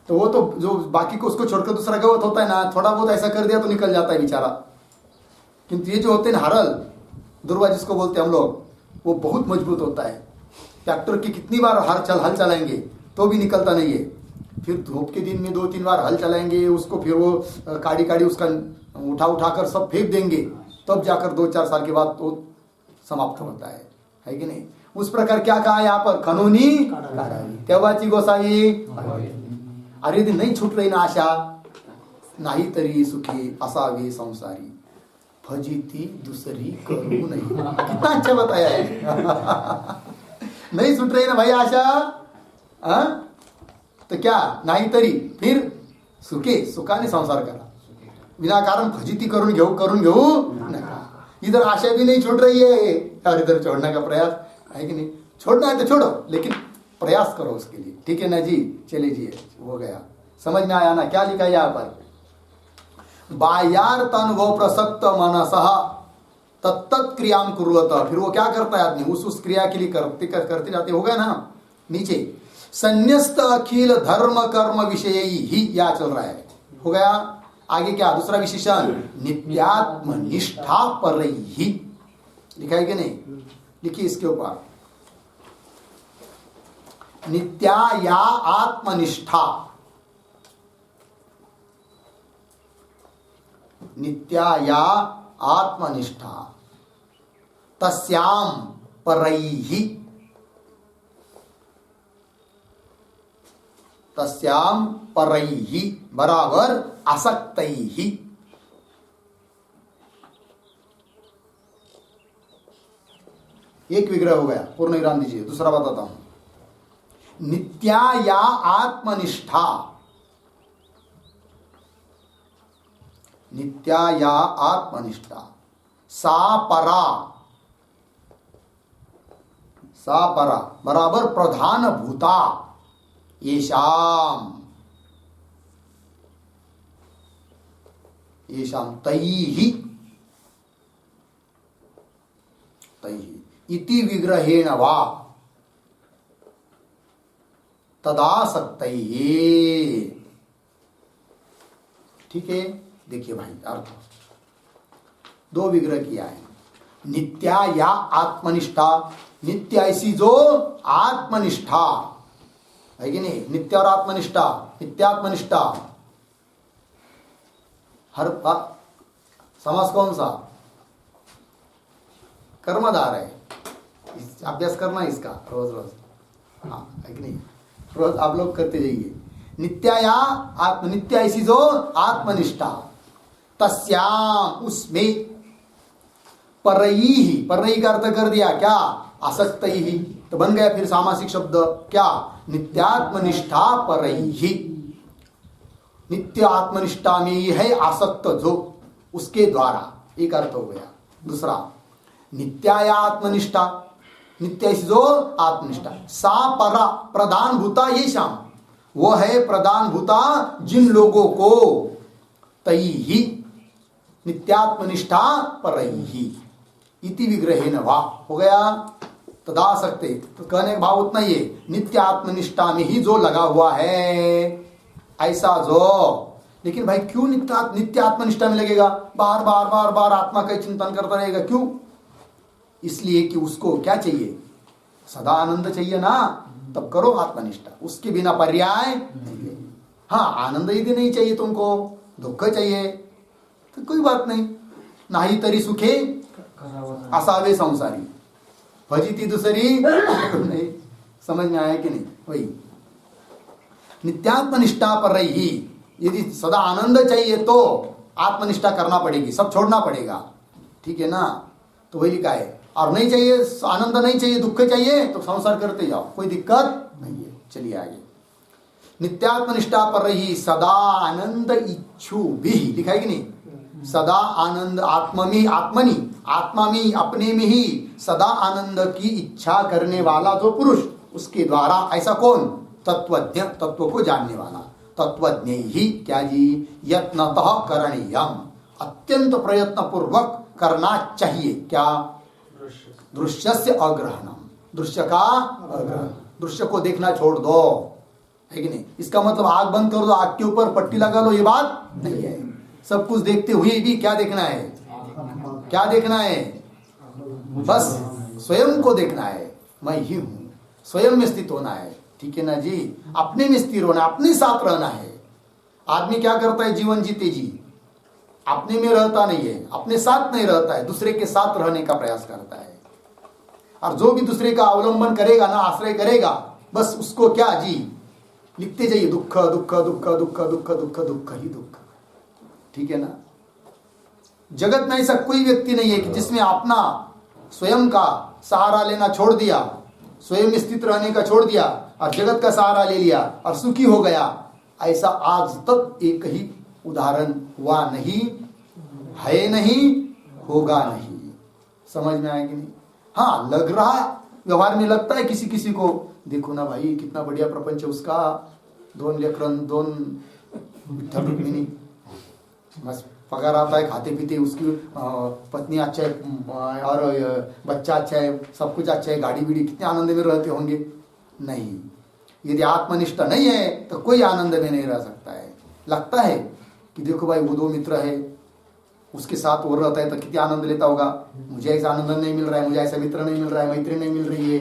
तो वो तो जो बाकी को उसको छोड़कर दूसरा गवत होता है ना, थोड़ा बहुत ऐसा कर दिया तो निकल जाता है बेचारा. किंतु ये जो होते हैं ना हरल, दुर्वा जिसको बोलते हैं हम लोग, वो बहुत मजबूत होता है. ट्रैक्टर की कितनी बार हल चलाएंगे तो भी निकलता नहीं है. फिर धूप के दिन में 2-3 बार हल चलाएंगे उसको, फिर वो काड़ी काड़ी उसका उठा उठा कर सब फेंक देंगे, तब जाकर 2-4 साल के बाद तो समाप्त होता है कि नहीं. उस प्रकार क्या कहा यहाँ पर, खनोनी काढावी तेव्हाची गोसाई. अरे यदि नहीं छूट रही ना आशा, नाही तरी सुखी असावे संसारी, फजिती दूसरी करू नहीं. कितना अच्छा बताया है. नहीं छूट रही ना भाई आशा, तो क्या, नाही तरी फिर सुखे, सुखाने संसार करा, विनाकारण फजिती करून घेऊ नका. इधर आशा भी नहीं छूट रही है और इधर छोड़ने का प्रयास है कि नहीं. छोड़ना है तो छोड़ो, लेकिन प्रयास करो उसके लिए. ठीक है ना जी, चले जी, हो गया. समझ में आया ना क्या लिखा है यहाँ पर. बाह्यार्थ अनुभव प्रसक्त मनसः तत्त क्रियाम कुर्वत. फिर वो क्या करता है आदमी, उस क्रिया के लिए करते जाते. हो गया ना नीचे, संन्यस्त अखिल धर्म कर्म विषय ही, या चल रहा है. हो गया. आगे क्या, दूसरा विशेषण, नित्यात्म निष्ठा पर ही. लिखा है कि नहीं, लिखिए इसके ऊपर, नित्या या आत्मनिष्ठा, नित्या या आत्मनिष्ठा, तस्याम परैहि, तस्याम परैहि बराबर आसक्तैहि. एक विग्रह हो गया, पूर्ण विराम दीजिए. दूसरा बताता हूं, नित्या या आत्मनिष्ठा, नित्या या आत्मनिष्ठा, सा परा, सा परा बराबर प्रधान भूता, येषाम, येषाम तैहि, तैहि इति विग्रहेण वा तदासक्तैहि. ठीक है, देखिए भाई अर्थ, 2 विग्रह किया है. नित्या या आत्मनिष्ठा, नित्य ऐसी जो आत्मनिष्ठा है कि नहीं, नित्य और आत्मनिष्ठा, नित्यात्मनिष्ठा. हर समास कौन सा, कर्मधार है. अभ्यास करना इसका रोज रोज, हाँ है कि नहीं, रोज आप लोग करते जाइए. नित्या या आत्म, नित्य ऐसी जो आत्मनिष्ठा, तस्याम उसमें, परई, परई का अर्थ कर दिया क्या, आसक्त ही, तो बन गया फिर सामासिक शब्द क्या, नित्यात्मनिष्ठा परई. नित्य आत्मनिष्ठा में ही है आसक्त जो, उसके द्वारा, एक अर्थ हो गया. दूसरा, नित्याया आत्मनिष्ठा, नित्य ऐसी जो आत्मनिष्ठा, सा परा प्रधान भूता ये शाम, वो है प्रधान भूता जिन लोगों को, तैहि नित्यात्मनिष्ठा परैहि इति विग्रहेण वा. हो गया. तदा सकते, तो कहने का भाव उतना ही है, नित्य आत्मनिष्ठा में ही जो लगा हुआ है ऐसा जो. लेकिन भाई क्यों नित्य आत्मनिष्ठा में लगेगा, बार बार बार बार आत्मा का चिंतन करता रहेगा, क्यों, इसलिए कि उसको क्या चाहिए, सदा आनंद चाहिए ना, तब करो आत्मनिष्ठा, उसके बिना पर्याय नहीं है. हाँ आनंद यदि नहीं चाहिए तुमको, दुख चाहिए, तो कोई बात नहीं, नाही तरी सुखे असावे संसारी, फजिती दूसरी नहीं. समझ में आया कि नहीं. वही नित्यात्मनिष्ठा पर रही, यदि सदा आनंद चाहिए तो आत्मनिष्ठा करना पड़ेगी, सब छोड़ना पड़ेगा. ठीक है ना, तो वही लिखा है. और नहीं चाहिए आनंद, नहीं चाहिए दुख चाहिए, तो संसार करते जाओ, कोई दिक्कत नहीं है. चलिए आगे. नित्यात्मनिष्ठा पर रही सदा आनंद इच्छु भी, लिखा है कि नहीं? सदा आनंद आत्ममी आत्मनि आत्मा में अपने में ही सदा आनंद की इच्छा करने वाला जो पुरुष, उसके द्वारा ऐसा कौन? तत्वज्ञ, तत्व को जानने वाला। तत्वज्ञ ही क्या जी? यत्नतः करणीयम, अत्यंत प्रयत्न पूर्वक करना चाहिए। क्या? दृश्यस्य अग्रहणम, दृश्य का अग्रहण। दृश्य को देखना छोड़ दो, है कि नहीं? इसका मतलब आग बंद कर दो, आग के ऊपर पट्टी लगा लो, ये बात नहीं है। सब कुछ देखते हुए भी क्या देखना है? क्या देखना है? बस स्वयं को देखना है, मैं ही हूं, स्वयं में स्थित होना है। ठीक है ना जी? अपने में स्थिर होना, अपने साथ रहना है। आदमी क्या करता है जीवन जीते जी? अपने में रहता नहीं है, अपने साथ नहीं रहता है, दूसरे के साथ रहने का प्रयास करता है। और जो भी दूसरे का अवलंबन करेगा ना, आश्रय करेगा, बस उसको क्या जी? लिखते जाइए, दुख दुख दुख दुख दुख दुख दुख ही दुख। ठीक है ना? जगत में ऐसा कोई व्यक्ति नहीं है कि जिसमें अपना स्वयं का सहारा लेना छोड़ दिया, स्वयं स्थित रहने का छोड़ दिया और जगत का सहारा ले लिया और सुखी हो गया। ऐसा आज तक एक ही उदाहरण हुआ नहीं है, नहीं होगा नहीं। समझ में आएगी नहीं? हाँ, लग रहा है, व्यवहार में लगता है किसी किसी को। देखो ना भाई, कितना बढ़िया प्रपंच है उसका, 2 लेकरन 2 विठ्ठल रुक्मिणी, बस पगार आता है, खाते पीते, उसकी पत्नी अच्छा है और बच्चा अच्छा है, सब कुछ अच्छा है, गाड़ी बीड़ी, कितने आनंद में रहते होंगे। नहीं, यदि आत्मनिष्ठ नहीं है तो कोई आनंद में नहीं रह सकता है। लगता है कि देखो भाई, वो 2 मित्र है, उसके साथ वो रहता है तो कितना आनंद लेता होगा। मुझे ऐसा आनंद नहीं मिल रहा है, मुझे ऐसा मित्र नहीं मिल रहा है, मैत्री नहीं मिल रही है।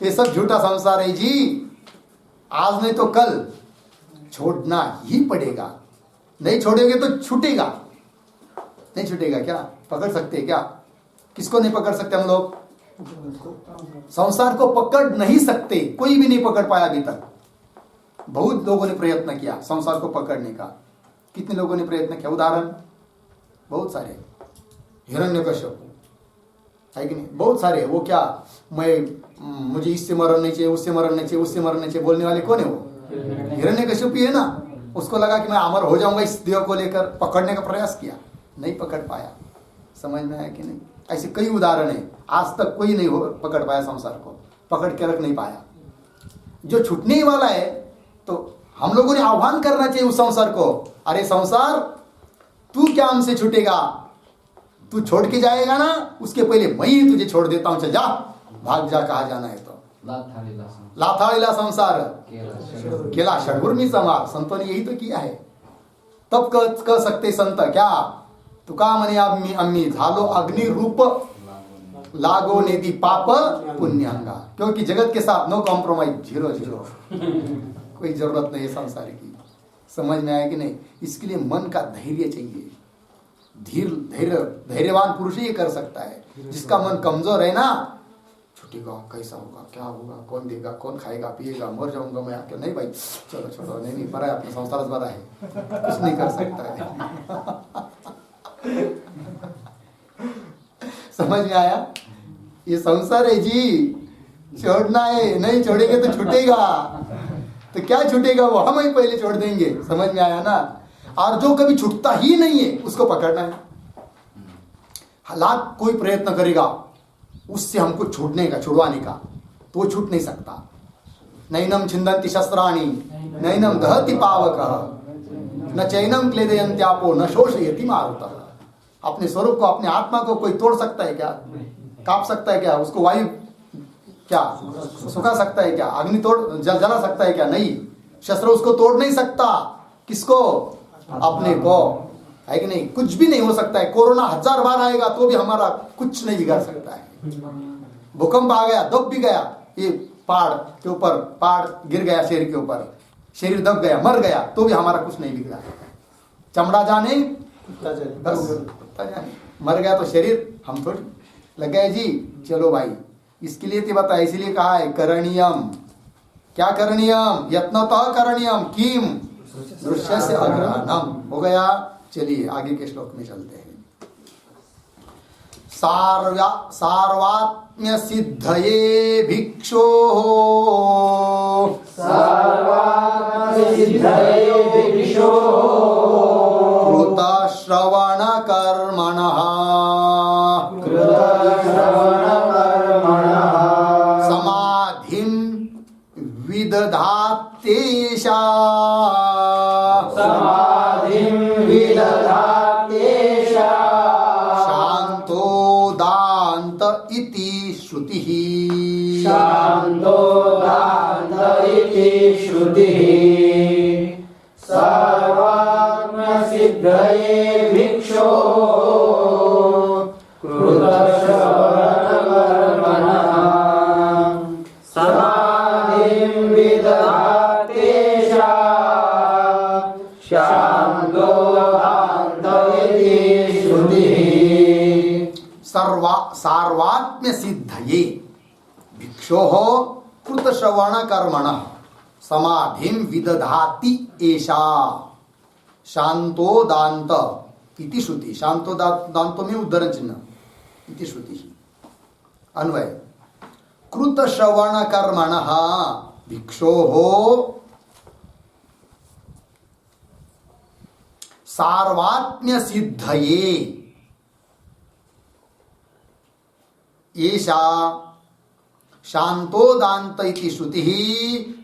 ये सब झूठा संसार है जी। आज नहीं तो कल छोड़ना ही पड़ेगा। नहीं छोड़ेंगे तो छूटेगा। नहीं छूटेगा क्या? पकड़ सकते हैं क्या? किसको नहीं पकड़ सकते हम लोग? संसार को पकड़ नहीं सकते, कोई भी नहीं पकड़ पाया अभी तक। बहुत लोगों ने प्रयत्न किया संसार को पकड़ने का। कितने लोगों ने प्रयत्न किया? उदाहरण बहुत सारे। हिरण्यकश्यप है कि नहीं? बहुत सारे। वो क्या, मुझे इससे मरण नहीं चाहिए, उससे मरण नहीं चाहिए, उससे मरण नहीं चाहिए, बोलने वाले कौन है? वो हिरण्यकश्यप ही है ना। उसको लगा कि मैं अमर हो जाऊंगा इस देह को लेकर, पकड़ने का प्रयास किया, नहीं पकड़ पाया। समझ में आया कि नहीं? ऐसे कई उदाहरण है। आज तक कोई नहीं पकड़ पाया संसार को, पकड़ के रख नहीं पाया। जो छूटने वाला है तो हम लोगों ने आह्वान करना चाहिए उस संसार को, अरे संसार, तू क्या हमसे छूटेगा? तू छोड़ के जाएगा ना, उसके पहले मैं ही तुझे छोड़ देता हूं, चल जा, भाग जा, कहा जाना है तो। लाथाळीला संसार केला षडूर्मी समार। संतों ने यही तो किया है। तब कह सकते संत क्या? तुका म्हणे आम्ही आम्ही झालो अग्नि रूप, लागो नेदी पाप पुण्यांगा। क्योंकि जगत के साथ नो कॉम्प्रोमाइज, 0-0। कोई जरूरत नहीं है संसार की। समझ में आया कि नहीं? इसके लिए मन का धैर्य चाहिए। धैर्यवान पुरुष ही कर सकता है। जिसका मन कमजोर है ना, छूटेगा, कैसा होगा, क्या होगा, कौन देगा, कौन खाएगा पिएगा, मर जाऊंगा मैं आके, नहीं भाई चलो छोड़ो, नहीं बड़ा है, अपना संसार बड़ा है, कुछ नहीं कर सकता है। समझ में आया? ये संसार है जी, छोड़ना है, नहीं छोड़ेंगे तो छूटेगा। तो क्या छूटेगा? वो हम ही पहले छोड़ देंगे। समझ में आया ना? और जो कभी छूटता ही नहीं है उसको पकड़ना है। हालात कोई प्रयत्न करेगा उससे हमको छूटने का, छुड़वाने का, तो वो छूट नहीं सकता। नैनम छिंदन्ति शस्त्राणि नैनम दहति पावकः न चैनम क्लेदयन्त्यापो न शोषयति मारुतः। अपने स्वरूप को, अपने आत्मा को कोई तोड़ सकता है क्या? काट सकता है क्या? उसको वायु क्या सुखा सकता है क्या? अग्नि तोड़ जला सकता है क्या? नहीं। शस्त्र उसको तोड़ नहीं सकता। किसको? अपने को, है कि नहीं? कुछ भी नहीं हो सकता है। कोरोना 1000 बार आएगा तो भी हमारा कुछ नहीं बिगाड़ सकता है। भूकंप आ गया, दब भी गया, ये पहाड़ के ऊपर पहाड़ गिर गया, शरीर के ऊपर, शरीर दब गया, मर गया, तो भी हमारा कुछ नहीं बिगड़ा। चमड़ा जाने बस, मर गया तो शरीर हम थोड़ी लग गए जी। चलो भाई, इसके लिए तो बता, इसलिए कहा है करणीयम। क्या करणीयम? यत्नतः करणीयम किम दृश्य से अग्रहणम। हो गया। चलिए आगे के श्लोक में चलते हैं। सार्वात सर्वात्म्य सिद्धये भिक्षो सर्वात्मसिद्धये भिक्षो कृत श्रवण कर्मणः कृतश्रवणकर्मणः समाधिं विदधात्येषा समाधिं विदधात्येषा शान्तो दान्त इति श्रुतिः शान्तो दान्त इति श्रुतिः सर्वात्मसिद्धये भिक्षो कृतश्रवणकर्मणः समाधिं विदधात्येषा शान्तो दान्त इति श्रुतिः सार्वात्म्य सिद्धये भिक्षोः कृत श्रवण कर्मणः समाधिं विदधाति एषा शांतो दांत इति श्रुति। शांतो दांतो में उद्धरण चिन्ह इति श्रुति। अन्वय कृत श्रवण कर्मणः भिक्षोः सार्वात्म्य सिद्धये एषा शांतो दांत इति श्रुति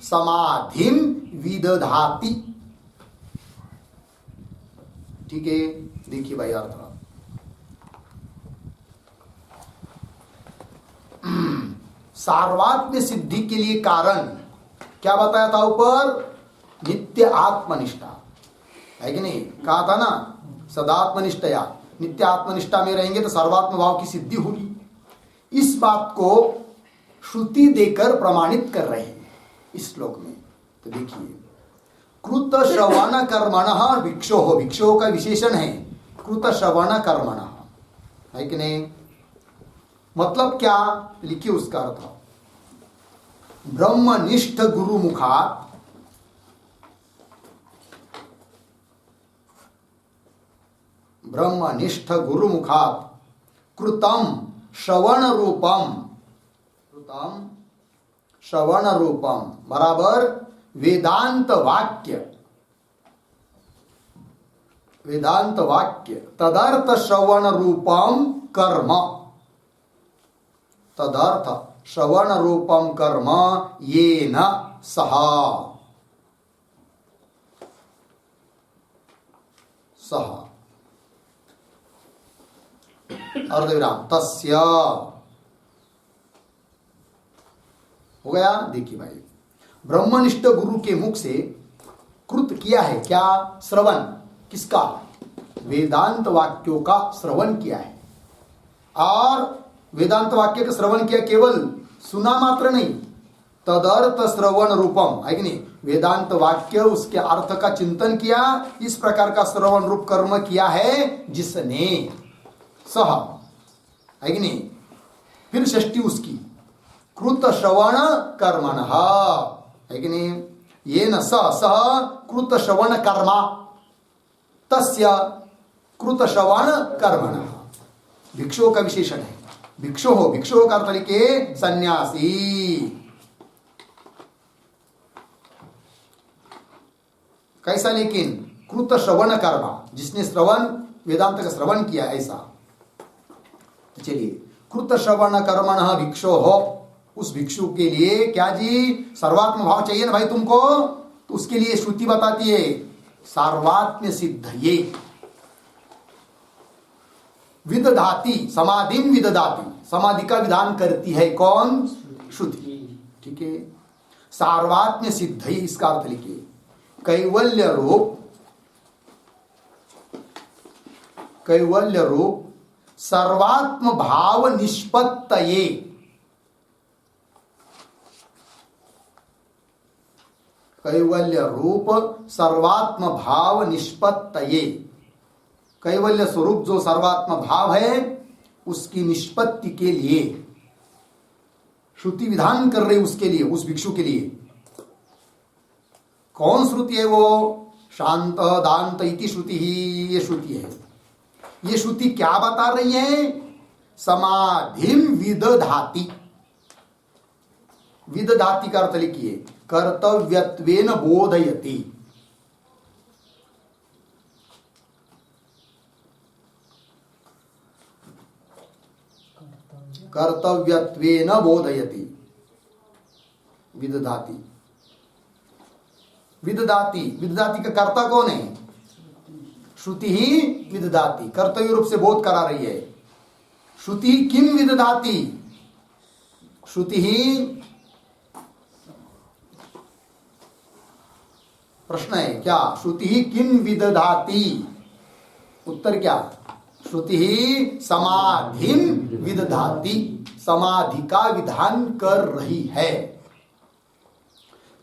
समाधिं विदधाति। ठीक है, देखिए भाई अर्थ सार्वात्म्य सिद्धि के लिए कारण क्या बताया था ऊपर? नित्य आत्मनिष्ठा है कि नहीं? कहा था ना सदात्मनिष्ठया, नित्य आत्मनिष्ठा में रहेंगे तो सर्वात्म भाव की सिद्धि होगी। इस बात को श्रुति देकर प्रमाणित कर रहे हैं इस श्लोक में। तो देखिए कृत श्रवण कर्मणः भिक्षोः, भिक्षोः का विशेषण है कृत श्रवण कर्मणः, है कि नहीं? मतलब क्या? लिखिए उसका अर्थ। ब्रह्मनिष्ठ गुरुमुखात् ब्रह्मनिष्ठ गुरुमुखात् कृतम श्रवण रूपम बराबर वेदांत वाक्य तदर्थ श्रवण रूपम कर्म, तदर्थ श्रवण रूपम कर्म येन सह अर्धविराम तस्य हो गया। देखिए भाई ब्रह्मनिष्ठ गुरु के मुख से कृत किया है क्या? श्रवण। किसका? वेदांत वाक्यों का श्रवण किया है। और वेदांत वाक्य का श्रवण किया, केवल सुना मात्र नहीं, तदर्थ श्रवण रूपम, है कि नहीं? वेदांत वाक्य उसके अर्थ का चिंतन किया, इस प्रकार का श्रवण रूप कर्म किया है जिसने, सह, है कि नहीं? फिर षष्ठी उसकी कृत श्रवण कर्मणः, है कि नहीं? येन सह कृत श्रवण कर्मा तस्य कृत श्रवण कर्मणः। भिक्षु का विशेषण है। भिक्षु का अर्थ लिखे सन्यासी। कैसा? लेकिन कृत श्रवण कर्मा, जिसने श्रवण वेदांत का श्रवण किया, ऐसा। तो चलिए कृत श्रवण कर्मणः भिक्षु हो, उस भिक्षु के लिए क्या जी? सर्वात्म भाव चाहिए ना भाई तुमको, तो उसके लिए श्रुति बताती है सर्वात्म सिद्धये विदधाति, समाधिं विदधाति, समाधि का विधान करती है कौन? श्रुति। ठीक है, सार्वात्म्य सिद्धये इसका अर्थ लिखिए कैवल्य रूप सर्वात्म भाव निष्पत्तये, कैवल्य रूप सर्वात्म भाव निष्पत्तये, कैवल्य स्वरूप जो सर्वात्म भाव है उसकी निष्पत्ति के लिए श्रुति विधान कर रही, उसके लिए, उस भिक्षु के लिए। कौन श्रुति है वो? शांत दांत इति श्रुति ही, ये श्रुति है। ये श्रुति क्या बता रही है? समाधिम विदधाति। विदधाति का अर्थ लिखिए कर्तव्यत्वेन बोधयति। कर्तव्यत्वेन बोधयति विदधाति। विदधाति, विदधाति का कर्ता कौन है? श्रुति ही विदधाति, कर्तव्य रूप से बोध करा रही है। श्रुति किम विदधाति, श्रुति ही, प्रश्न है क्या? श्रुति ही किम विदधाति, उत्तर क्या? श्रुति ही समाधिम विदधाति, समाधि का विधान कर रही है।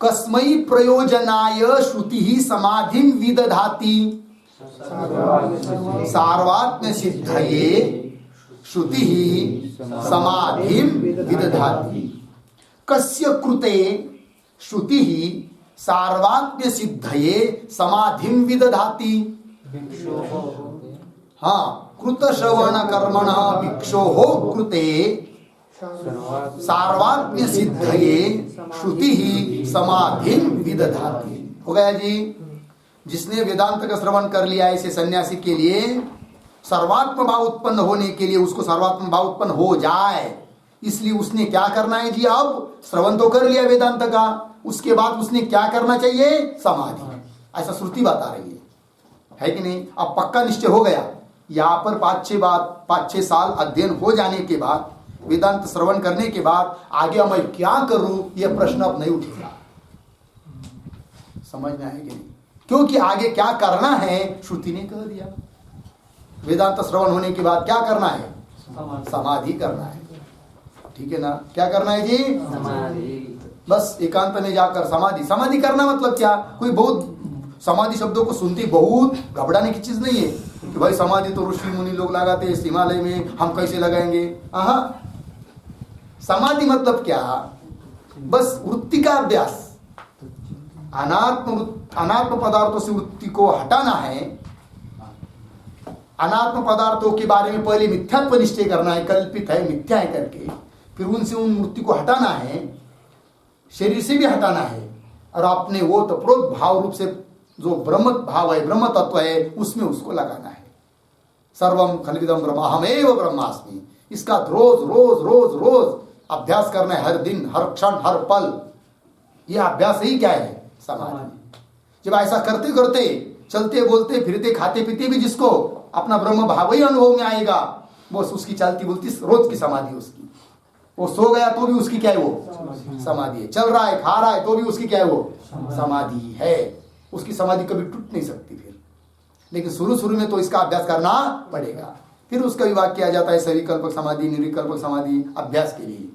कस्मै प्रयोजनाय श्रुति ही समाधिम विदधाति? सार्वात्म्य सिद्धये श्रुति ही समाधिम विदधाति। कस्य कृते श्रुति ही सार्वात्म्य सिद्धये समाधिम विदधाति? हाँ, कृत श्रवण कर्मण भिक्षोः कृते सार्वात्म्य सिद्धये श्रुति ही समाधिम विदधाति। हो गया जी। जिसने वेदांत का श्रवण कर लिया ऐसे सन्यासी के लिए सर्वात्म भाव उत्पन्न होने के लिए, उसको सर्वात्म भाव उत्पन्न हो जाए, इसलिए उसने क्या करना है जी? अब श्रवण तो कर लिया वेदांत का, उसके बाद उसने क्या करना चाहिए? समाधि। ऐसा श्रुति बता रही है कि नहीं? अब पक्का निश्चय हो गया। यहाँ पर 5-6 साल अध्ययन हो जाने के बाद, वेदांत श्रवण करने के बाद आगे मैं क्या करूं, यह प्रश्न अब नहीं उठेगा। समझ में आएगी नहीं? क्योंकि आगे क्या करना है श्रुति ने कह दिया। वेदांत श्रवण होने के बाद क्या करना है? समाधि करना है। ठीक है ना? क्या करना है जी? समाधि। बस एकांत में जाकर समाधि। समाधि करना मतलब क्या? कोई बहुत समाधि शब्दों को सुनते बहुत घबराने की चीज नहीं है कि भाई समाधि तो ऋषि मुनि लोग लगाते हैं हिमालय में, हम कैसे लगाएंगे? समाधि मतलब क्या? बस वृत्ति का अभ्यास। अनात्म पदार्थों से वृत्ति को हटाना है। अनात्म पदार्थों के बारे में पहले मिथ्यात्व निश्चय करना है, कल्पित है, मिथ्या है करके, फिर उनसे उन वृत्ति को हटाना है, शरीर से भी हटाना है, और अपने वो तत्प्रोत भाव रूप से जो ब्रह्म भाव है, ब्रह्म तत्व है, उसमें उसको लगाना है। सर्वम खलविदम ब्रह्म अहमेव ब्रह्मास्मि। इसका रोज रोज रोज रोज अभ्यास करना है, हर दिन, हर क्षण, हर पल। यह अभ्यास ही क्या है? समाधि। जब ऐसा करते करते, चलते बोलते फिरते खाते पीते भी जिसको अपना ब्रह्म भाव ही अनुभव में आएगा, वो उसकी चलती बोलती रोज की समाधि उसकी। वो सो गया तो भी उसकी क्या है? वो समाधि है। चल रहा है, खा रहा है तो भी उसकी क्या है? वो समाधि है। उसकी समाधि कभी टूट नहीं सकती फिर। लेकिन शुरू में तो इसका अभ्यास करना पड़ेगा। फिर उसका विभाग किया जाता है सविकल्पक समाधि, निर्विकल्पक समाधि, अभ्यास के लिए।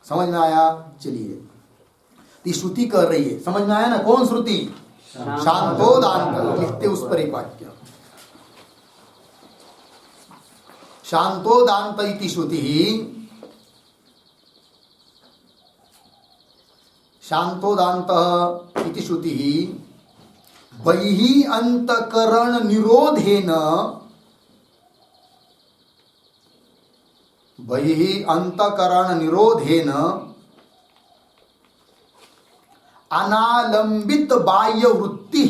समझ में आया? चलिए, श्रुति कर रही है। समझ में आया ना? कौन श्रुति? शांतोदांत। लिखते उस पर एक वाक्य, शांतोदांत इति श्रुति। शांतोदांत इति श्रुति बहिः अंतकरण निरोधेन, बहिः अंतकरण निरोधेन अनालंबित बाह्य वृत्ति,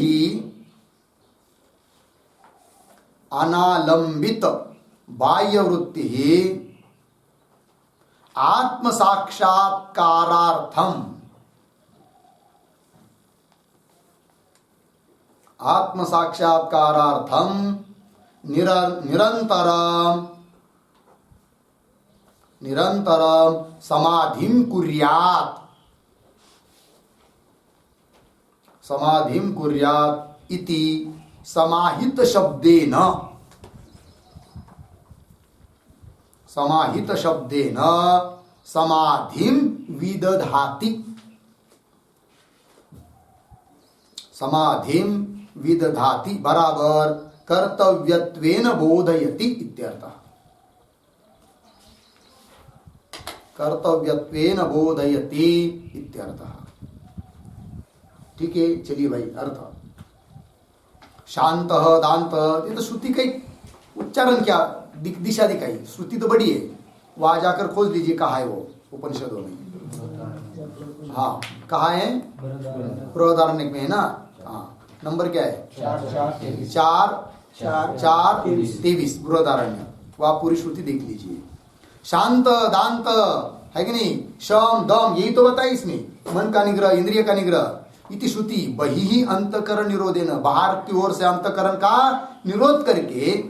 अनालंबित बाह्य वृत्ति आत्म साक्षात्कारार्थम, आत्म साक्षात्कारार्थम निरंतरम समाधिं कुर्यात्, समाधिं कुर्यात् इति समाहित शब्देन, समाहित शब्देन समाधिं विदधाति, समाधिं विदधाति बराबर कर्तव्यत्वेन बोधयति इत्यर्थः। कर्तव्यत्वेन बोधयति इत्यर्थः। ठीक है, चलिए भाई, अर्थ शांत दांत, ये तो श्रुति का उच्चारण क्या दिशा दिखाई। श्रुति तो बड़ी है, वहां जाकर खोज लीजिए कहाँ है वो उपनिषदों में। हाँ कहाँ है? बृहदारण्यक में है ना। हाँ नंबर क्या है? 4:23 बृहदारण्य। वह पूरी श्रुति देख लीजिए। शांत दांत है कि नहीं, शम दम, यही तो बताया इसमें, मन का निग्रह, इंद्रिय का निग्रह। इति श्रुति बहिः अंतकरण निरोधेन, बाहर की ओर से अंतकरण का निरोध करके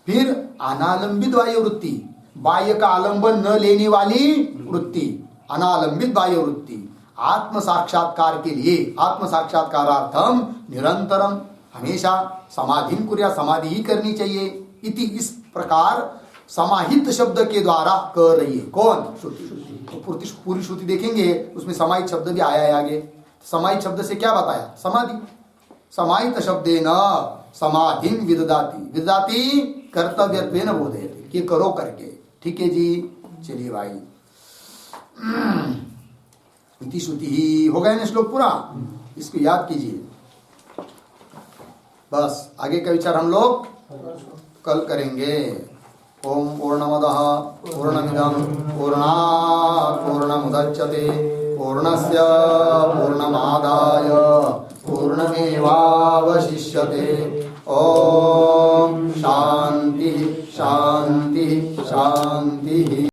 फिर अनालंबित बाह्य वृत्ति, बाह्य का आलंबन न लेने वाली वृत्ति, अनालंबित बाह्य वृत्ति, आत्म साक्षात्कार के लिए, आत्म साक्षात्कारार्थम निरंतरम, हमेशा समाधि कुर्या, समाधि ही करनी चाहिए। इति इस प्रकार समाहित शब्द के द्वारा कर रही है। कौन? श्रुति। तो पूरी श्रुति देखेंगे उसमें समाहित शब्द भी आया है आगे। समाहित शब्द से क्या बताया? समाधि। समाहित शब्देन समाधिं विदधाति, विदधाति कर्तव्यत्वेन बोधयति, कि करो करके। ठीक है जी, चलिए भाई। इति श्रुति ही हो गया ना श्लोक पूरा, इसको याद कीजिए। बस आगे का विचार हम लोग कल करेंगे। ओम पूर्णमदः पूर्णमिदं पूर्णात् पूर्णमुदच्यते पूर्णस्य पूर्णमादाय पूर्णमेवावशिष्यते। ओम शांति शांति शांति।